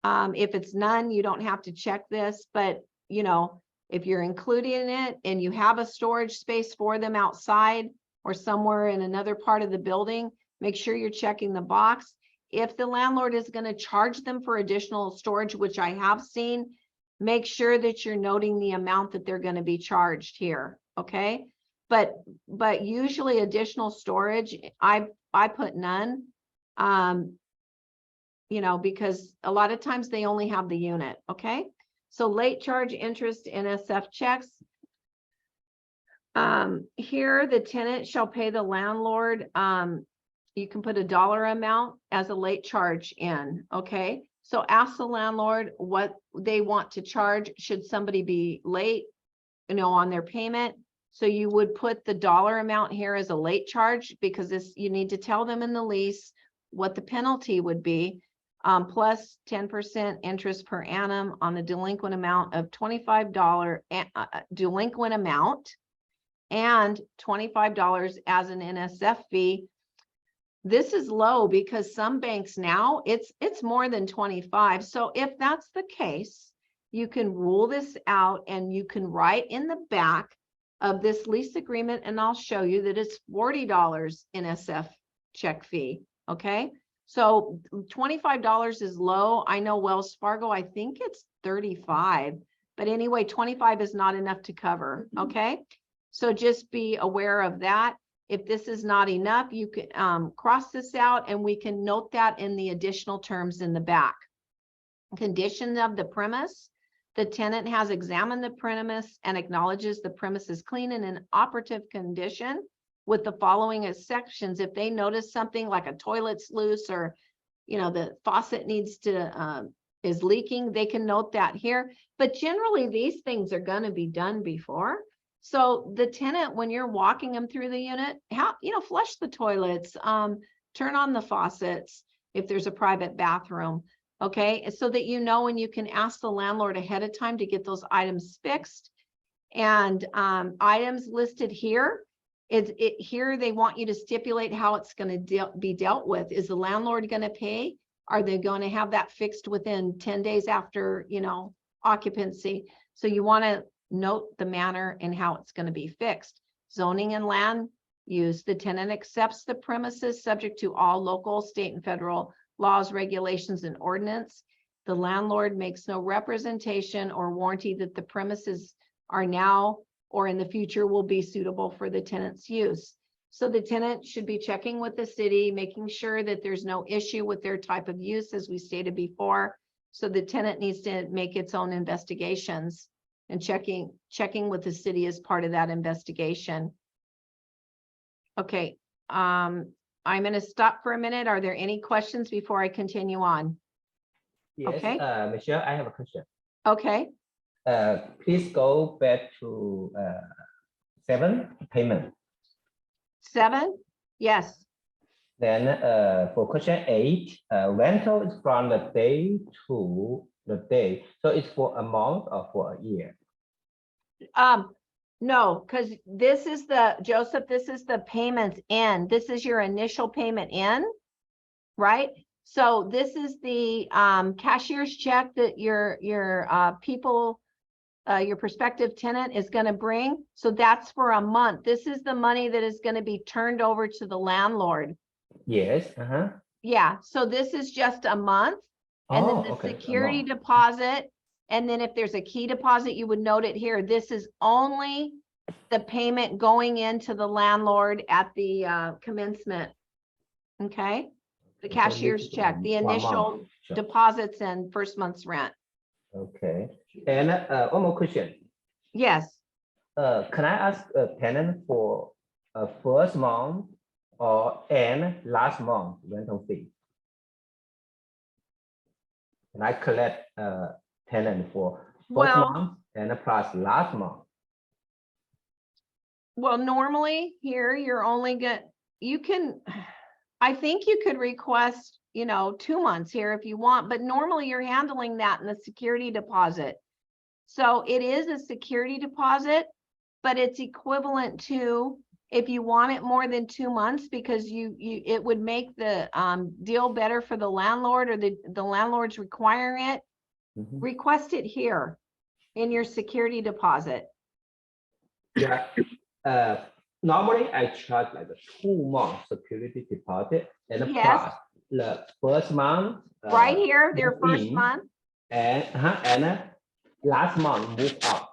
If it's none, you don't have to check this, but if you're including it and you have a storage space for them outside or somewhere in another part of the building, make sure you're checking the box. If the landlord is going to charge them for additional storage, which I have seen, make sure that you're noting the amount that they're going to be charged here. Okay. But usually additional storage, I put none, because a lot of times they only have the unit. Okay. So late charge interest NSF checks. Here the tenant shall pay the landlord. You can put a dollar amount as a late charge in. Okay. So ask the landlord what they want to charge should somebody be late, on their payment. So you would put the dollar amount here as a late charge, because you need to tell them in the lease what the penalty would be, plus 10% interest per annum on the delinquent amount of $25 delinquent amount, and $25 as an NSF fee. This is low because some banks now it's more than 25. So if that's the case, you can rule this out and you can write in the back of this lease agreement, and I'll show you that it's $40 NSF check fee, okay? So $25 is low. I know Wells Fargo, I think it's 35, but anyway, 25 is not enough to cover, okay? So just be aware of that. If this is not enough, you can cross this out and we can note that in the additional terms in the back. Condition of the premise. The tenant has examined the premise and acknowledges the premise is clean and in operative condition with the following sections. If they notice something like a toilet's loose or, you know, the faucet needs to, is leaking, they can note that here. But generally, these things are going to be done before. So the tenant, when you're walking them through the unit, flush the toilets, turn on the faucets if there's a private bathroom. Okay, so that you know, and you can ask the landlord ahead of time to get those items fixed. And items listed here, here they want you to stipulate how it's going to be dealt with. Is the landlord going to pay? Are they going to have that fixed within 10 days after, occupancy? So you want to note the manner and how it's going to be fixed. Zoning and land use. The tenant accepts the premises subject to all local, state, and federal laws, regulations, and ordinance. The landlord makes no representation or warranty that the premises are now or in the future will be suitable for the tenant's use. So the tenant should be checking with the city, making sure that there's no issue with their type of use, as we stated before. So the tenant needs to make its own investigations and checking with the city as part of that investigation. Okay. I'm going to stop for a minute. Are there any questions before I continue on? Yes, Okay. Michelle, I have a question. Okay. Please go back to 7 payment. 7? Yes. Then for question 8, rental is from the day to the day. So it's for a month or for a year? No, because this is Joseph, this is the payments in. This is your initial payment in, right? So this is the cashier's check that your prospective tenant is going to bring. So that's for a month. This is the money that is going to be turned over to the landlord. Yes. Yeah, so this is just a month. And then the security deposit. And then if there's a key deposit, you would note it here. This is only the payment going into the landlord at the commencement. Okay, the cashier's check, the initial deposits and first month's rent. Okay. And one more question. Yes. Can I ask a tenant for a first month and last month rental fee? Can I collect tenant for first month and plus last month? Well, normally here you're only I think you could request, 2 months here if you want, but normally you're handling that in the security deposit. So it is a security deposit, but it's equivalent to if you want it more than 2 months, because it would make the deal better for the landlord, or the landlord's requiring it. Request it here in your security deposit. Yeah. Normally I charge like a 2-month security deposit and plus the first month. Right here, their first month. And last month move out.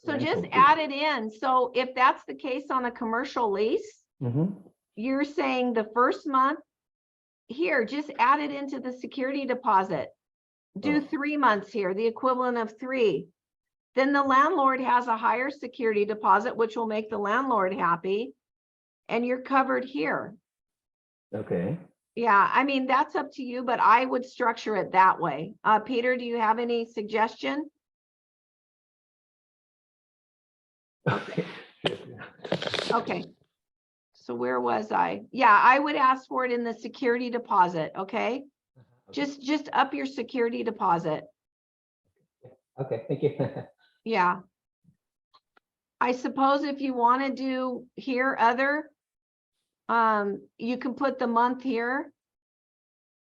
So just add it in. So if that's the case on a commercial lease, you're saying the first month here, just add it into the security deposit. Do 3 months here, the equivalent of 3. Then the landlord has a higher security deposit, which will make the landlord happy. And you're covered here. Okay. Yeah, I mean, that's up to you, but I would structure it that way. Peter, do you have any suggestion? Okay. Okay. So where was I? Yeah, I would ask for it in the security deposit, okay? Just up your security deposit. Okay, thank you. Yeah. I suppose if you want to do here other, you can put the month here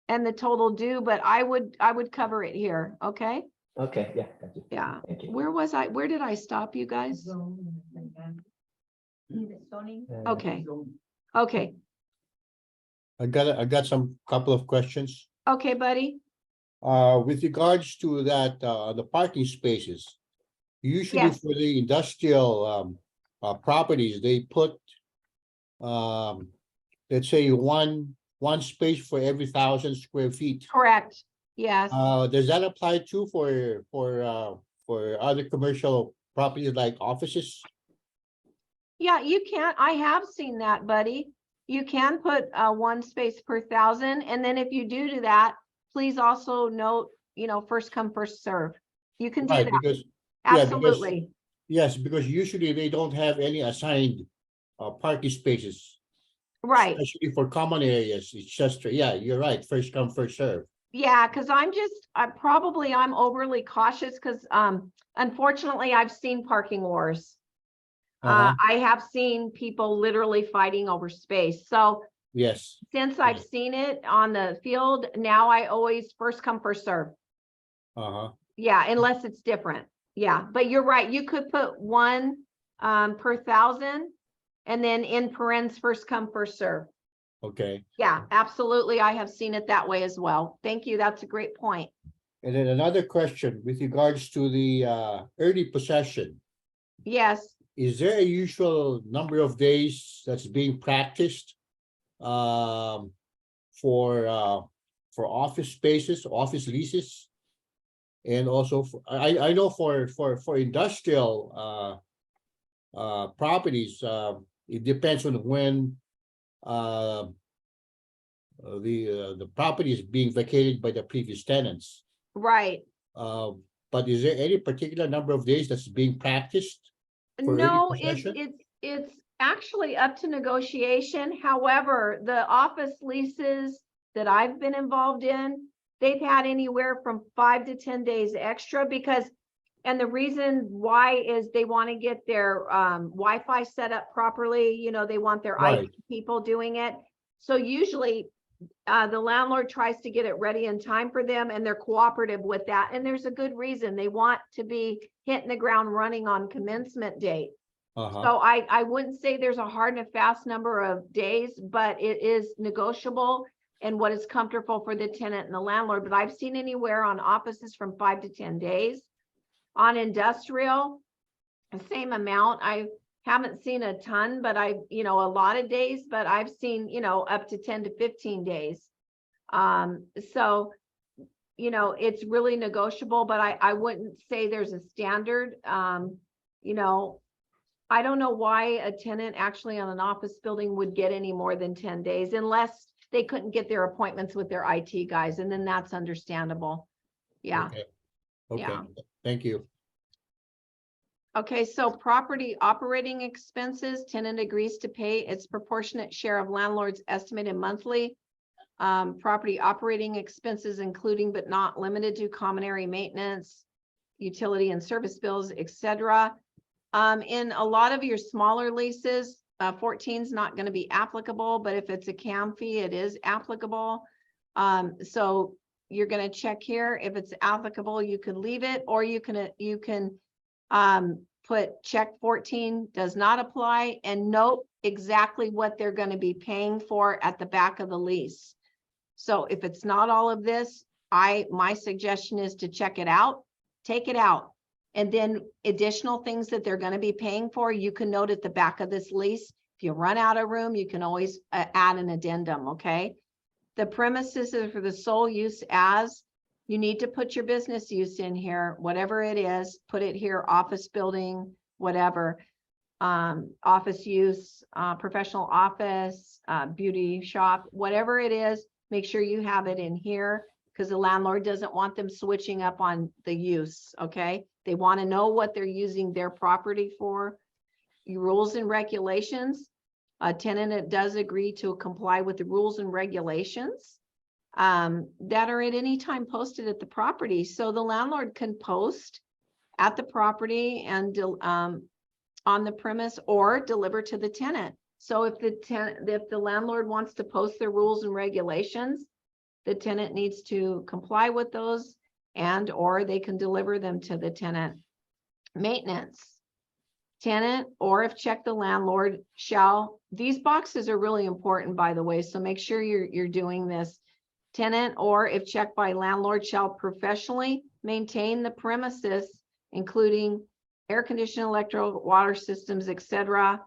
and the total due, but I would cover it here, okay? Okay, yeah, got you. Yeah. Thank you. Where did I stop you guys? Zoning. Okay. Okay, I got some couple of questions. okay, buddy. With regards to that, the parking spaces. Usually Yes. for the industrial, properties, they put, let's say one space for every 1,000 square feet. Correct. Yes. Does that apply too for other commercial properties like offices? Yeah, you can. I have seen that, buddy. You can put one space per 1,000. And then if you do that, please also note, first come, first serve. You can do Right, that. because, yeah, because, Absolutely. yes, because usually they don't have any assigned, parking spaces. Right. Especially for common areas, it's just, yeah, you're right, first come, first serve. Yeah, because I'm overly cautious because unfortunately I've seen parking wars. I have seen people literally fighting over space. So Yes, since I've seen it on the field, now I always first come, first serve. Yeah, unless it's different. Yeah, but you're right. You could put one per 1,000 and then in parentheses, first come, first serve. okay. Yeah, absolutely. I have seen it that way as well. Thank you. That's a great point. And then another question with regards to the early possession. Yes. Is there a usual number of days that's being practiced for office spaces, office leases? And also I know for industrial properties, it depends on when the property is being vacated by the previous tenants. Right. But is there any particular number of days that's being practiced? For early No, possession? it's actually up to negotiation. However, the office leases that I've been involved in, they've had anywhere from 5 to 10 days extra because, and the reason why is they want to get their Wi-Fi set up properly. They want their Right. IT people doing it. So usually the landlord tries to get it ready in time for them and they're cooperative with that. And there's a good reason. They want to be hitting the ground running on commencement date. So I wouldn't say there's a hard and a fast number of days, but it is negotiable and what is comfortable for the tenant and the landlord. But I've seen anywhere on offices from 5 to 10 days. On industrial, the same amount. I haven't seen a ton, but a lot of days, but I've seen, up to 10 to 15 days. So, it's really negotiable, but I wouldn't say there's a standard. I don't know why a tenant actually on an office building would get any more than 10 days unless they couldn't get their appointments with their IT guys. And then that's understandable. Yeah. Okay, Yeah. thank you. Okay, so property operating expenses, tenant agrees to pay its proportionate share of landlord's estimated monthly property operating expenses, including but not limited to common area maintenance, utility and service bills, etc. In a lot of your smaller leases, 14 is not going to be applicable, but if it's a CAM fee, it is applicable. So you're going to check here. If it's applicable, you can leave it, or you can put check 14 does not apply and note exactly what they're going to be paying for at the back of the lease. So if it's not all of this, my suggestion is to check it out, take it out. And then additional things that they're going to be paying for, you can note at the back of this lease. If you run out of room, you can always add an addendum, okay? The premises is for the sole use as, you need to put your business use in here, whatever it is, put it here, office building, whatever. Office use, professional office, beauty shop, whatever it is, make sure you have it in here because the landlord doesn't want them switching up on the use, okay? They want to know what they're using their property for. Your rules and regulations. A tenant does agree to comply with the rules and regulations that are at any time posted at the property. So the landlord can post at the property and on the premise or deliver to the tenant. So if the landlord wants to post their rules and regulations, the tenant needs to comply with those. and or they can deliver them to the tenant. Maintenance. Tenant, or if checked, the landlord shall, these boxes are really important, by the way, so make sure you're doing this. Tenant, or if checked by landlord, shall professionally maintain the premises, including air conditioning, electrical, water systems, etc.,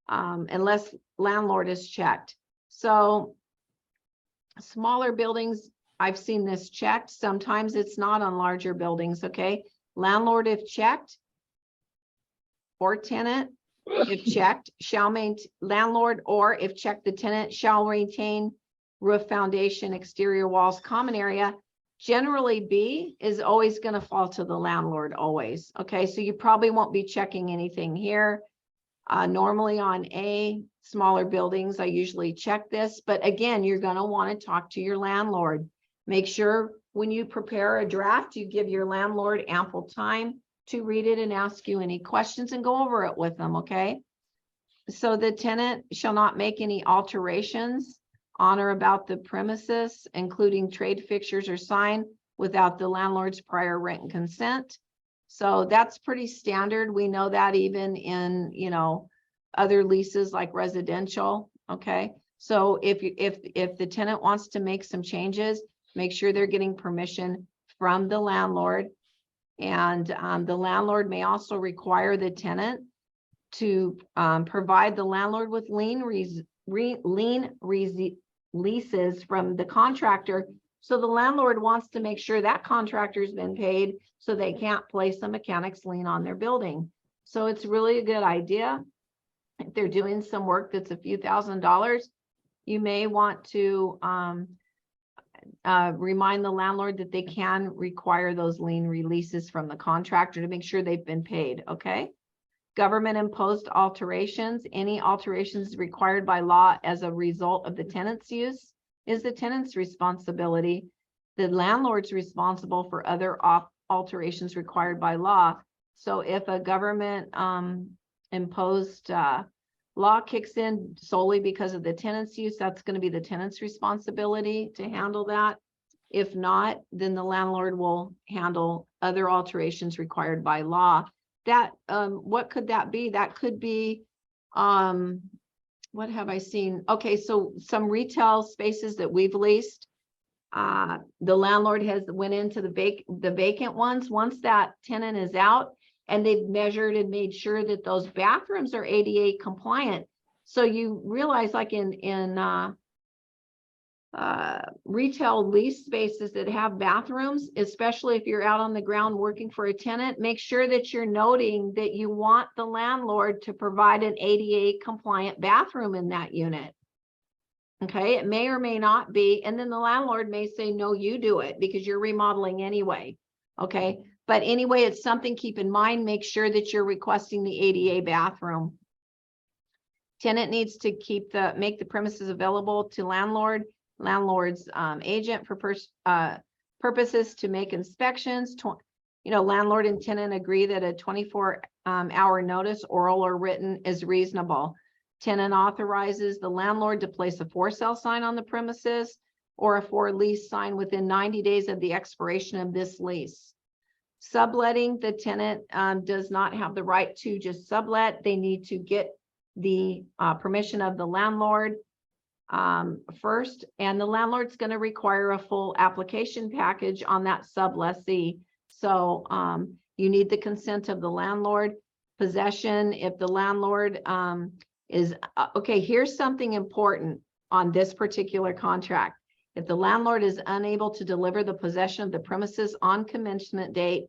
unless landlord is checked. So smaller buildings, I've seen this checked. Sometimes it's not on larger buildings, okay? Landlord, if checked, or tenant, if checked, shall maintain, landlord, or if checked, the tenant shall maintain roof, foundation, exterior walls, common area. Generally, B is always going to fall to the landlord, always. Okay, so you probably won't be checking anything here. Normally on A, smaller buildings, I usually check this, but again, you're going to want to talk to your landlord. Make sure when you prepare a draft, you give your landlord ample time to read it and ask you any questions and go over it with them, okay? So the tenant shall not make any alterations on or about the premises, including trade fixtures or sign, without the landlord's prior written consent. So that's pretty standard. We know that even in, you know, other leases like residential, okay? So if the tenant wants to make some changes, make sure they're getting permission from the landlord. And the landlord may also require the tenant to provide the landlord with lien leases from the contractor. So the landlord wants to make sure that contractor's been paid so they can't place a mechanic's lien on their building. So it's really a good idea. If they're doing some work that's a few $1,000s, you may want to remind the landlord that they can require those lien releases from the contractor to make sure they've been paid, okay? Government imposed alterations. Any alterations required by law as a result of the tenant's use is the tenant's responsibility. The landlord's responsible for other alterations required by law. So if a government imposed law kicks in solely because of the tenant's use, that's going to be the tenant's responsibility to handle that. If not, then the landlord will handle other alterations required by law. That what could that be? That could be what have I seen? Okay, so some retail spaces that we've leased, the landlord has went into the vacant ones. Once that tenant is out, and they've measured and made sure that those bathrooms are ADA compliant. So you realize, like in retail lease spaces that have bathrooms, especially if you're out on the ground working for a tenant, make sure that you're noting that you want the landlord to provide an ADA compliant bathroom in that unit. Okay, it may or may not be, and then the landlord may say, no, you do it because you're remodeling anyway. Okay, but anyway, it's something keep in mind. Make sure that you're requesting the ADA bathroom. Tenant needs to make the premises available to landlord's agent for purposes to make inspections. Landlord and tenant agree that a 24-hour notice, oral or written, is reasonable. Tenant authorizes the landlord to place a for sale sign on the premises or a for lease sign within 90 days of the expiration of this lease. Subletting, the tenant does not have the right to just sublet. They need to get the permission of the landlord first, and the landlord's going to require a full application package on that sublessee. So you need the consent of the landlord. Possession, if the landlord is okay, here's something important on this particular contract. If the landlord is unable to deliver the possession of the premises on commencement date,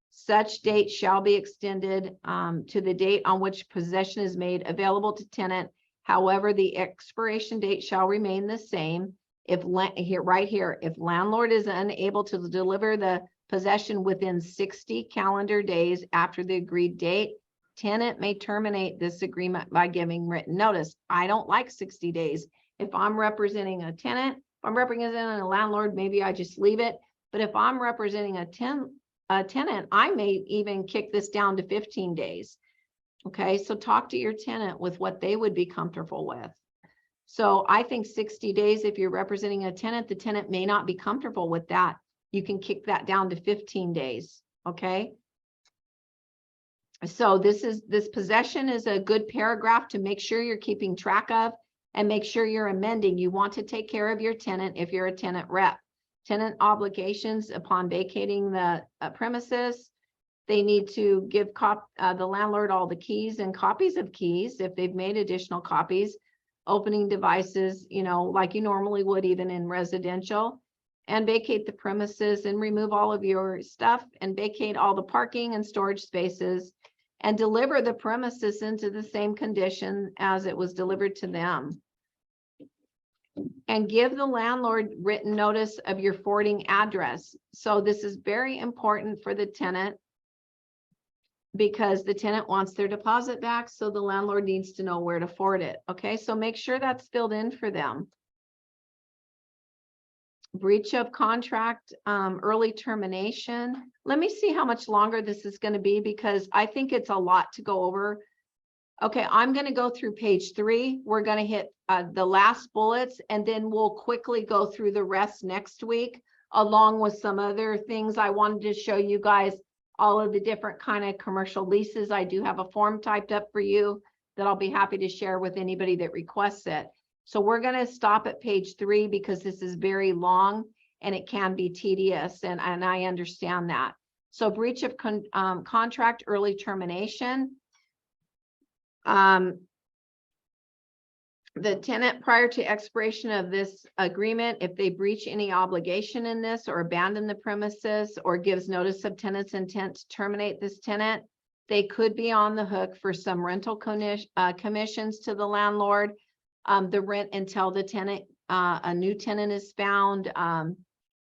such date shall be extended to the date on which possession is made available to tenant. However, the expiration date shall remain the same. If landlord is unable to deliver the possession within 60 calendar days after the agreed date, tenant may terminate this agreement by giving written notice. I don't like 60 days. If I'm representing a tenant, if I'm representing a landlord, maybe I just leave it. But if I'm representing a tenant, I may even kick this down to 15 days. Okay, so talk to your tenant with what they would be comfortable with. So I think 60 days, if you're representing a tenant, the tenant may not be comfortable with that. you can kick that down to 15 days, okay? So this possession is a good paragraph to make sure you're keeping track of and make sure you're amending. You want to take care of your tenant if you're a tenant rep. Tenant obligations upon vacating the premises. They need to give the landlord all the keys and copies of keys if they've made additional copies, opening devices, you know, like you normally would even in residential, and vacate the premises and remove all of your stuff and vacate all the parking and storage spaces and deliver the premises into the same condition as it was delivered to them. And give the landlord written notice of your forwarding address. So this is very important for the tenant because the tenant wants their deposit back, so the landlord needs to know where to forward it. Okay, so make sure that's filled in for them. Breach of contract, early termination. Let me see how much longer this is going to be because I think it's a lot to go over. Okay, I'm going to go through page 3. We're going to hit the last bullets and then we'll quickly go through the rest next week, along with some other things. I wanted to show you guys all of the different kind of commercial leases. I do have a form typed up for you that I'll be happy to share with anybody that requests it. So we're going to stop at page 3 because this is very long and it can be tedious, and I understand that. So breach of contract, early termination. The tenant, prior to expiration of this agreement, if they breach any obligation in this or abandon the premises or gives notice of tenant's intent to terminate this tenant, they could be on the hook for some rental commissions to the landlord, the rent until the tenant, a new tenant is found,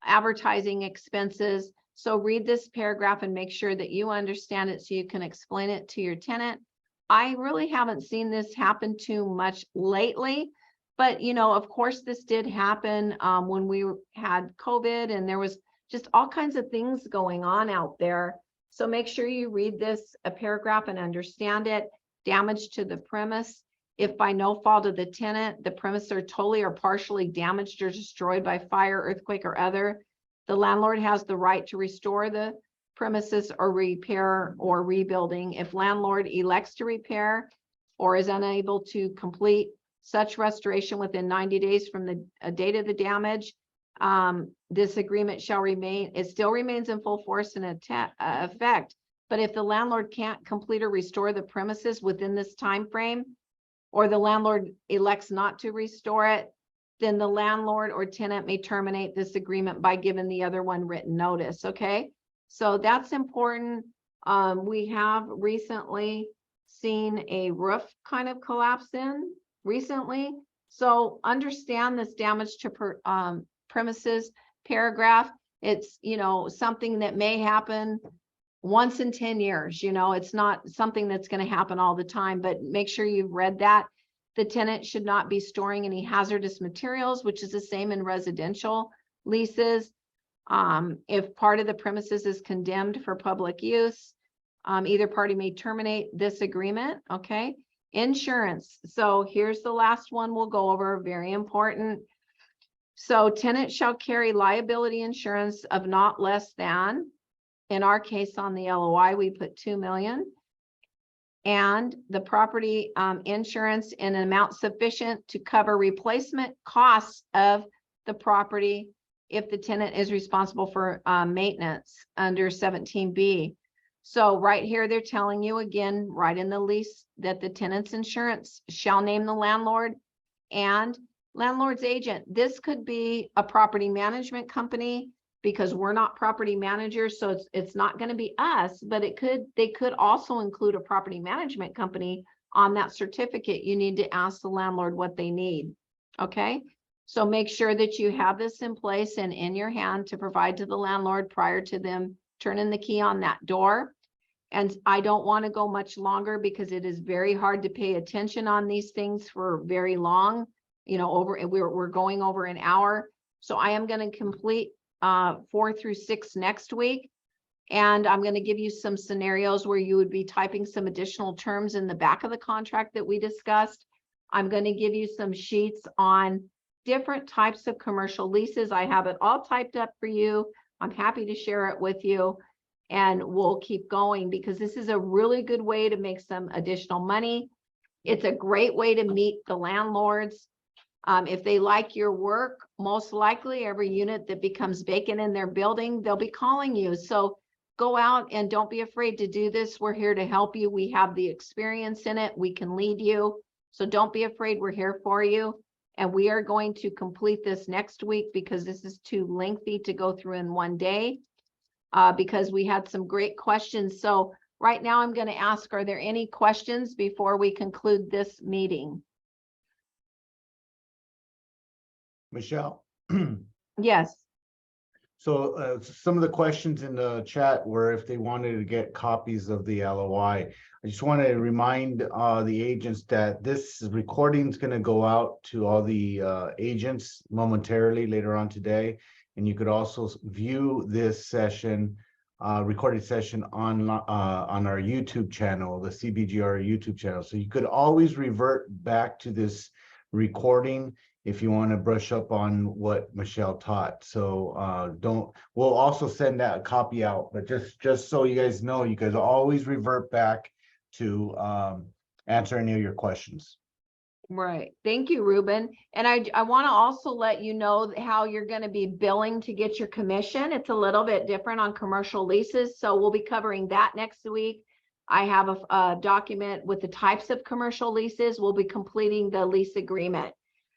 advertising expenses. So read this paragraph and make sure that you understand it so you can explain it to your tenant. I really haven't seen this happen too much lately, but you know, of course, this did happen when we had COVID and there was just all kinds of things going on out there. So make sure you read this paragraph and understand it. Damage to the premise. If by no fault of the tenant, the premises are totally or partially damaged or destroyed by fire, earthquake, or other, the landlord has the right to restore the premises or repair or rebuilding. If landlord elects to repair or is unable to complete such restoration within 90 days from the date of the damage, this agreement shall remain, it still remains in full force and effect. But if the landlord can't complete or restore the premises within this time frame, or the landlord elects not to restore it, then the landlord or tenant may terminate this agreement by giving the other one written notice. Okay. So that's important. We have recently seen a roof kind of collapse in recently. So understand this damage to premises paragraph. It's, you know, something that may happen once in 10 years, you know, it's not something that's going to happen all the time, but make sure you've read that. The tenant should not be storing any hazardous materials, which is the same in residential leases. If part of the premises is condemned for public use, either party may terminate this agreement. Okay. Insurance. So here's the last one we'll go over, very important. So tenant shall carry liability insurance of not less than, in our case on the LOI, we put 2 million, and the property insurance in an amount sufficient to cover replacement costs of the property if the tenant is responsible for maintenance under 17B. So right here, they're telling you again, right in the lease, that the tenant's insurance shall name the landlord and landlord's agent. This could be a property management company because we're not property managers, so it's not going to be us, but they could also include a property management company on that certificate. You need to ask the landlord what they need. Okay. So make sure that you have this in place and in your hand to provide to the landlord prior to them turning the key on that door. And I don't want to go much longer because it is very hard to pay attention on these things for very long, you know, we're going over an hour. So I am going to complete 4 through 6 next week. And I'm going to give you some scenarios where you would be typing some additional terms in the back of the contract that we discussed. I'm going to give you some sheets on different types of commercial leases. I have it all typed up for you. I'm happy to share it with you. And we'll keep going because this is a really good way to make some additional money. It's a great way to meet the landlords. If they like your work, most likely every unit that becomes vacant in their building, they'll be calling you. So go out and don't be afraid to do this. We're here to help you. We have the experience in it. We can lead you. So don't be afraid. We're here for you. And we are going to complete this next week because this is too lengthy to go through in one day. Because we had some great questions. So right now I'm going to ask, are there any questions before we conclude this meeting? Michelle. Yes. So some of the questions in the chat were if they wanted to get copies of the LOI. I just want to remind the agents that this recording is going to go out to all the agents momentarily later on today. And you could also view this session, recorded session on our YouTube channel, the CBGR YouTube channel. So you could always revert back to this recording if you want to brush up on what Michelle taught. So we'll also send that copy out, but just so you guys know, you guys always revert back to answer any of your questions. Right. Thank you, Ruben. And I want to also let you know how you're going to be billing to get your commission. It's a little bit different on commercial leases. So we'll be covering that next week. I have a document with the types of commercial leases. We'll be completing the lease agreement.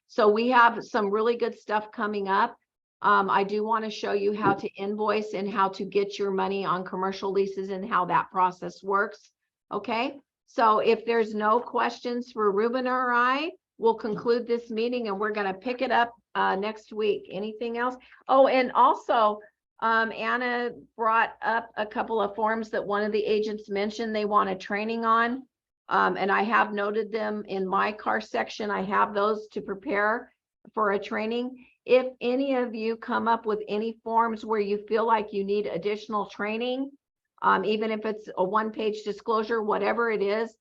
So we have some really good stuff coming up. I do want to show you how to invoice and how to get your money on commercial leases and how that process works. Okay. So if there's no questions for Ruben or I, we'll conclude this meeting and we're going to pick it up next week. Anything else? Oh, and also Anna brought up a couple of forms that one of the agents mentioned they want a training on. And I have noted them in my car section. I have those to prepare for a training. If any of you come up with any forms where you feel like you need additional training, even if it's a one-page disclosure, whatever it is,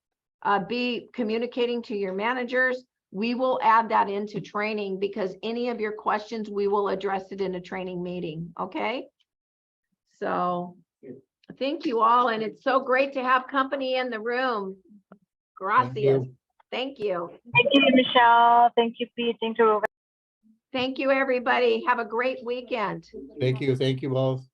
be communicating to your managers. We will add that into training because any of your questions, we will address it in a training meeting. Okay. So thank you all. And it's so great to have company in the room. Gracias. Thank you. Thank you, Michelle. Thank you, Pete. Thank you, Ruben. Thank you, everybody. Have a great weekend. Thank you both.